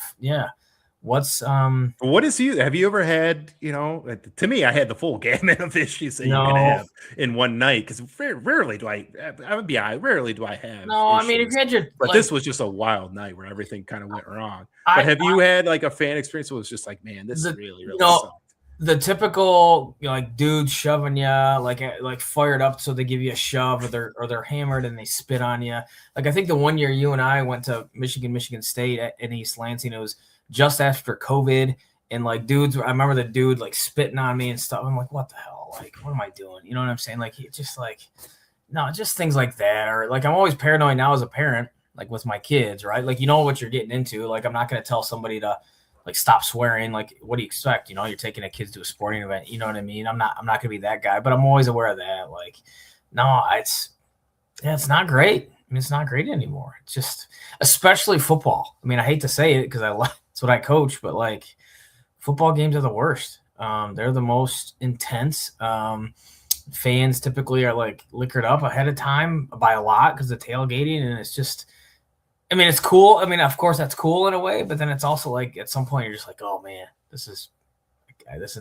what is you? Have you ever had, to me, I had the full gamut of issues that you can have in one night. Cause rarely do I would be honest, rarely do I have. No, issues. I mean, if you had but this was just a wild night where everything kind of went wrong. But have you had like a fan experience that was just like, man, this really sucked? The typical, like dudes shoving you, like fired up, so they give you a shove, or they're hammered and they spit on you. Like I think the one year you and I went to Michigan State in East Lansing, it was just after COVID, and like dudes, I remember the dude like spitting on me and stuff. I'm like, what the hell? Like, what am I doing? You know what I'm saying? Like, just like, no, just things like that. Or like, I'm always paranoid now as a parent, like with my kids, right? Like, what you're getting into. Like, I'm not going to tell somebody to like stop swearing. Like, what do you expect? You're taking a kids to a sporting event. You know what I mean? I'm not going to be that guy, but I'm always aware of that. Like, no, it's not great. I mean, it's not great anymore. It's just, especially football. I mean, I hate to say it because that's what I coach, but like football games are the worst. They're the most intense. Fans typically are like liquored up ahead of time by a lot because of tailgating. And it's just, I mean, it's cool. I mean, of course that's cool in a way, but then it's also like at some point you're just like, oh man, this is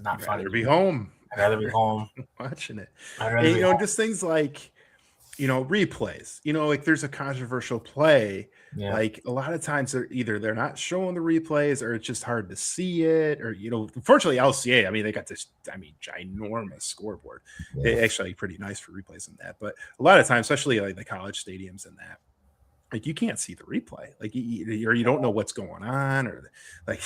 not fun. I'd rather be home. I'd rather be home watching it. And, just things like, replays, like there's a controversial play. Yeah. Like a lot of times they're not showing the replays or it's just hard to see it or, fortunately LCA, I mean, they got this, ginormous scoreboard. Yeah. It's actually pretty nice for replays in that. But a lot of times, especially like the college stadiums and that, like you can't see the replay, like you don't know what's going on or like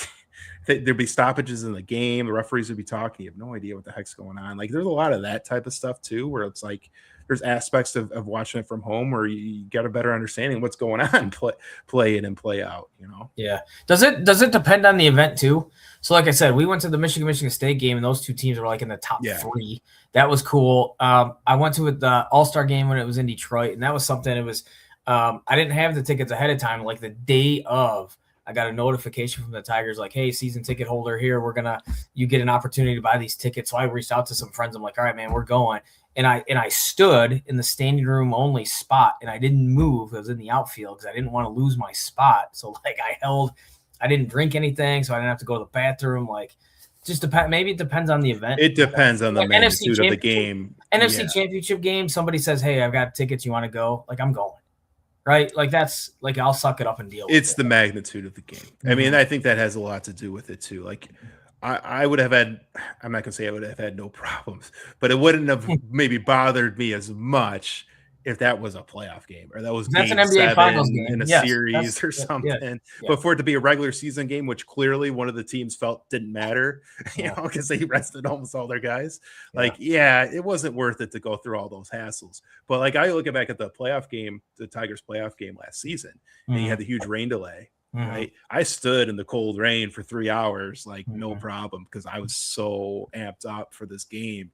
there'd be stoppages in the game. The referees would be talking. You have no idea what the heck's going on. Like there's a lot of that type of stuff too, where it's like, there's aspects of watching it from home where you get a better understanding of what's going on, play in and play out, Yeah. Does it depend on the event too? So like I said, we went to the Michigan State game and those two teams were like in the top three. That was cool. I went to the All-Star game when it was in Detroit, and that was something. It was I didn't have the tickets ahead of time. Like the day of, I got a notification from the Tigers like, hey, season ticket holder here, you get an opportunity to buy these tickets. So I reached out to some friends. I'm like, all right, man, we're going. And I stood in the standing room only spot, and I didn't move. I was in the outfield because I didn't want to lose my spot. So like I didn't drink anything, so I didn't have to go to the bathroom. Like, just maybe it depends on the event. It depends on the magnitude of the game. NFC Championship game, somebody says, hey, I've got tickets. You want to go? Like, I'm going. Right? Like that's like I'll suck it up and deal with it. It's the magnitude of the game. I mean, I think that has a lot to do with it too. Like I would have had, I'm not gonna say I would have had no problems, but it wouldn't have maybe bothered me as much if that was a playoff game or that was That's an game NBA Finals 7 game. in a Yes, series or yeah, something. yeah, But for it to be a regular season game, which clearly one of the teams felt didn't matter, yeah. because they rested almost all their guys. Yeah. Like, yeah, it wasn't worth it to go through all those hassles. But like I look back at the playoff game, the Tigers playoff game last season, and you had the huge rain delay. Right. I stood in the cold rain for 3 hours, like no problem, because I was so amped up for this game,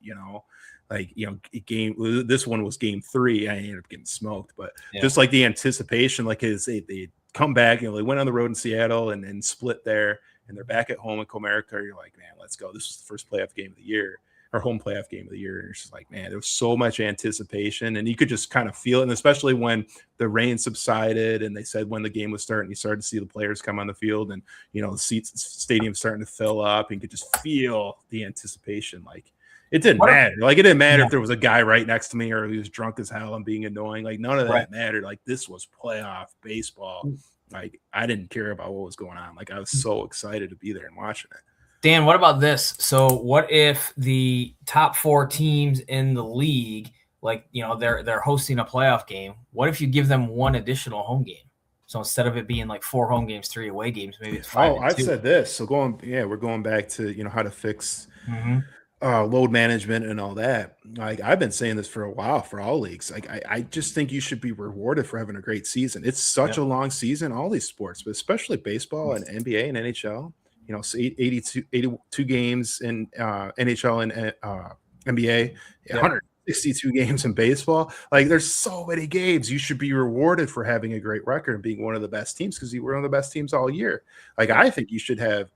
like, this one was game 3. I ended up getting smoked, but just like the anticipation, like they come back, they went on the road in Seattle and split there, and they're back at home in Comerica. You're like, man, let's go. This is the first playoff game of the year. Our home playoff game of the year. And it's just like, man, there was so much anticipation, and you could just kind of feel it. And especially when the rain subsided and they said when the game was starting, you started to see the players come on the field, and the stadium starting to fill up, and you could just feel the anticipation. Like it didn't matter. Like it didn't matter if there was a guy right next to me or he was drunk as hell and being annoying. Like none of that mattered. Like this was playoff baseball. Like I didn't care about what was going on. Like I was so excited to be there and watching it. Dan, what about this? So what if the top 4 teams in the league, like, they're hosting a playoff game. What if you give them one additional home game? So instead of it being like 4 home games, 3 away games, maybe it's 5. I've said this. So we're going back to, how to fix load management and all that. Like I've been saying this for a while for all leagues. Like I just think you should be rewarded for having a great season. It's such a long season, all these sports, but especially baseball and NBA and NHL. So 82 games in NHL and NBA, 162 games in baseball. Like there's so many games. You should be rewarded for having a great record and being one of the best teams because you were one of the best teams all year. Like I think you should have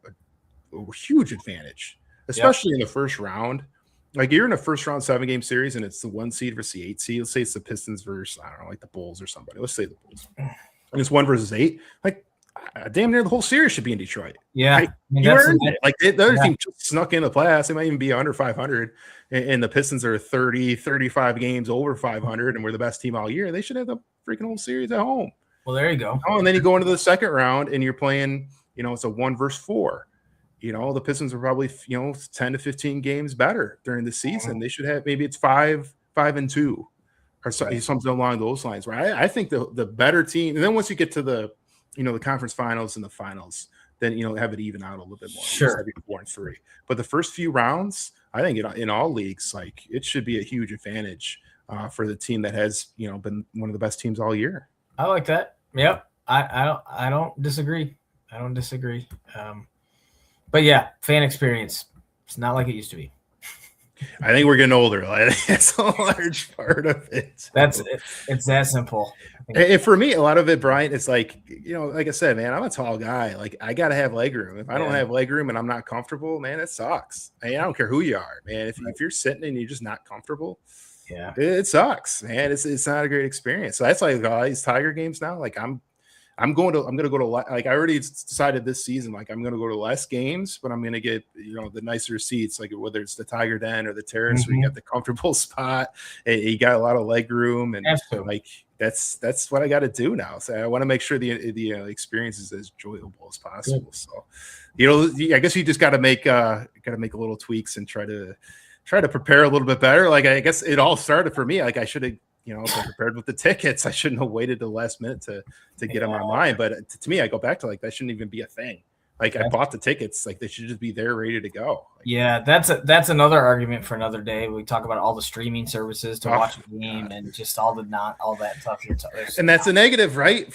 a huge advantage, especially in the first round. Like you're in a first round 7-game series and it's the 1 seed versus the 8 seed. Let's say it's the Pistons versus, I don't know, like the Bulls or somebody. Let's say the Bulls. And it's 1 versus 8. Like damn near the whole series should be in Detroit. Yeah. Like, you earned it. Like the other team just snuck in the playoffs. They might even be under 500. And the Pistons are 30, 35 games over 500. And we're the best team all year. They should have the freaking whole series at home. Well, there you go. And then you go into the second round and you're playing, it's a 1 versus 4. The Pistons are probably, 10 to 15 games better during the season. They should have, maybe it's 5-2 or something along those lines. Right. I think the better team. And then once you get to the conference finals and the finals, then, have it even out a little bit more. Sure. 4-3. But the first few rounds, I think in all leagues, like it should be a huge advantage for the team that has, been one of the best teams all year. I like that. Yep. I don't disagree. But yeah, fan experience. It's not like it used to be. I think we're getting older. That's a large part of it. It's that simple. And for me, a lot of it, Brian, it's like, like I said, man, I'm a tall guy. Like I got to have leg room. If I don't have leg room and I'm not comfortable, man, it sucks. I don't care who you are, man. If you're sitting and you're just not comfortable, it sucks, man. It's not a great experience. So that's like all these Tiger games now. Like I'm going to go to, like, I already decided this season, like I'm going to go to less games, but I'm going to get, the nicer seats, like whether it's the Tiger Den or the Terrace, where you got the comfortable spot, and you got a lot of leg room, and like that's what I got to do now. So I want to make sure the experience is as enjoyable as possible. So, I guess you just got to make a little tweaks and try to prepare a little bit better. Like I guess it all started for me. Like I should have. If I prepared with the tickets, I shouldn't have waited the last minute to get them online. But to me, I go back to like that shouldn't even be a thing. Like I bought the tickets, like they should just be there ready to go. Yeah, that's another argument for another day. We talk about all the streaming services to watch a game and just all that stuff. And that's a negative, right?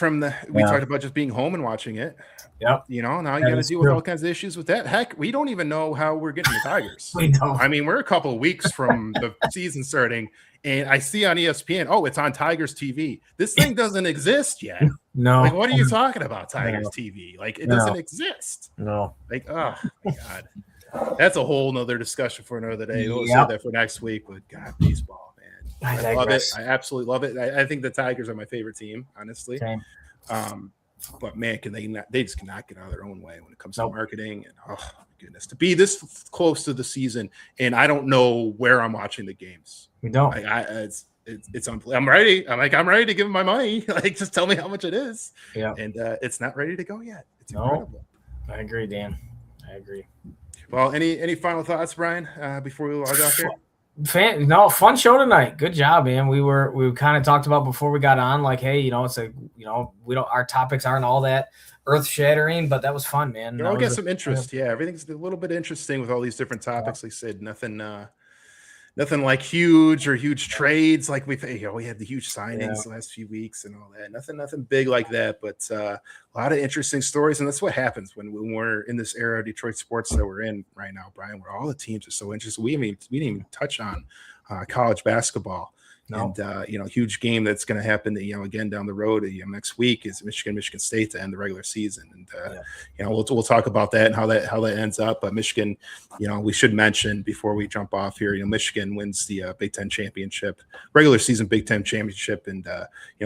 We talked about just being home and watching it. Yep. Now you got to deal with all kinds of issues with that. Heck, we don't even know how we're getting the Tigers. We don't. I mean, we're a couple of weeks from the season starting, and I see on ESPN, it's on Tigers TV. This thing doesn't exist yet. No. Like, what are you talking about, Tigers TV? Like, it doesn't exist. No. Like, oh my God. That's a whole nother discussion for another day. We'll save that for next week. But God, baseball, man. I love it. I absolutely love it. I think the Tigers are my favorite team, honestly. Same. But man, they just cannot get out of their own way when it comes to marketing. And oh my goodness, to be this close to the season, and I don't know where I'm watching the games. We don't. Like, it's unbelievable. I'm ready. I'm ready to give them my money. Like, just tell me how much it is. Yeah. And it's not ready to go yet. It's incredible. I agree, Dan. I agree. Well, any final thoughts, Brian, before we log out here? Fun show tonight. Good job, man. We kind of talked about before we got on, like, hey, it's like, our topics aren't all that earth shattering, but that was fun, man. They'll get some interest. Yeah, everything's a little bit interesting with all these different topics. Like I said, nothing like huge trades like we had the huge signings the last few weeks and all that. Nothing big like that, but a lot of interesting stories, and that's what happens when we're in this era of Detroit sports that we're in right now, Brian, where all the teams are so interesting. We didn't even touch on college basketball. No. And huge game that's going to happen again down the road next week is Michigan State to end the regular season, and we'll talk about that and how that ends up. But Michigan, we should mention before we jump off here, Michigan wins the Big Ten championship, regular season Big Ten championship, and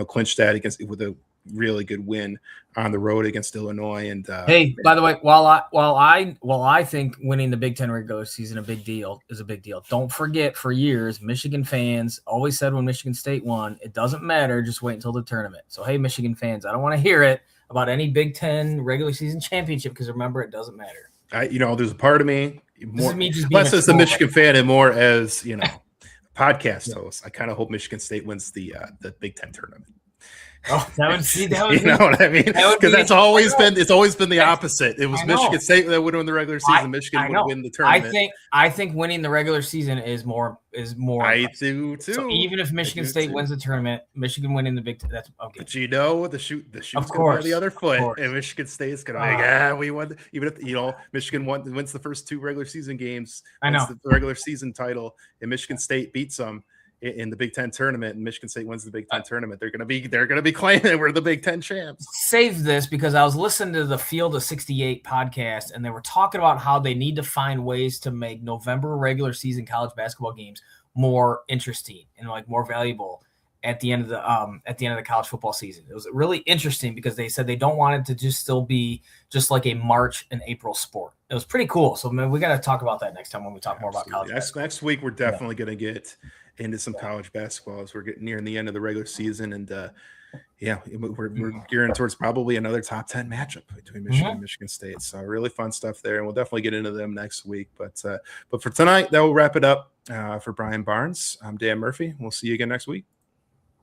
clinched that with a really good win on the road against Illinois. And hey, by the way, while I think winning the Big Ten regular season is a big deal. Don't forget, for years, Michigan fans always said when Michigan State won, it doesn't matter, just wait until the tournament. So hey, Michigan fans, I don't want to hear it about any Big Ten regular season championship, because remember, it doesn't matter. There's a part of me less as a Michigan fan and more as podcast host. I kind of hope Michigan State wins the Big Ten tournament. Oh, that would you know what I mean? Because it's always been the opposite. It was Michigan State that would win the regular season. Michigan would win the tournament. I think winning the regular season is more. I do too. So even if Michigan State wins the tournament, Michigan winning the Big Ten, that's okay. But the shoot's going to be on the other foot, and Michigan State's going to be we won. Even if Michigan wins the first two regular season games, wins the regular season title, and Michigan State beats them in the Big Ten tournament, and Michigan State wins the Big Ten tournament, they're going to be claiming we're the Big Ten champs. Save this, because I was listening to the Field of 68 podcast, and they were talking about how they need to find ways to make November regular season college basketball games more interesting and more valuable at the end of the college football season. It was really interesting because they said they don't want it to just still be just like a March and April sport. It was pretty cool. So we got to talk about that next time when we talk more about college basketball. Next week, we're definitely going to get into some college basketball as we're getting near the end of the regular season, and we're gearing towards probably another top 10 matchup between Michigan and Michigan State. So really fun stuff there, and we'll definitely get into them next week. But for tonight, that will wrap it up. For Brian Barnes, I'm Dan Murphy. We'll see you again next week.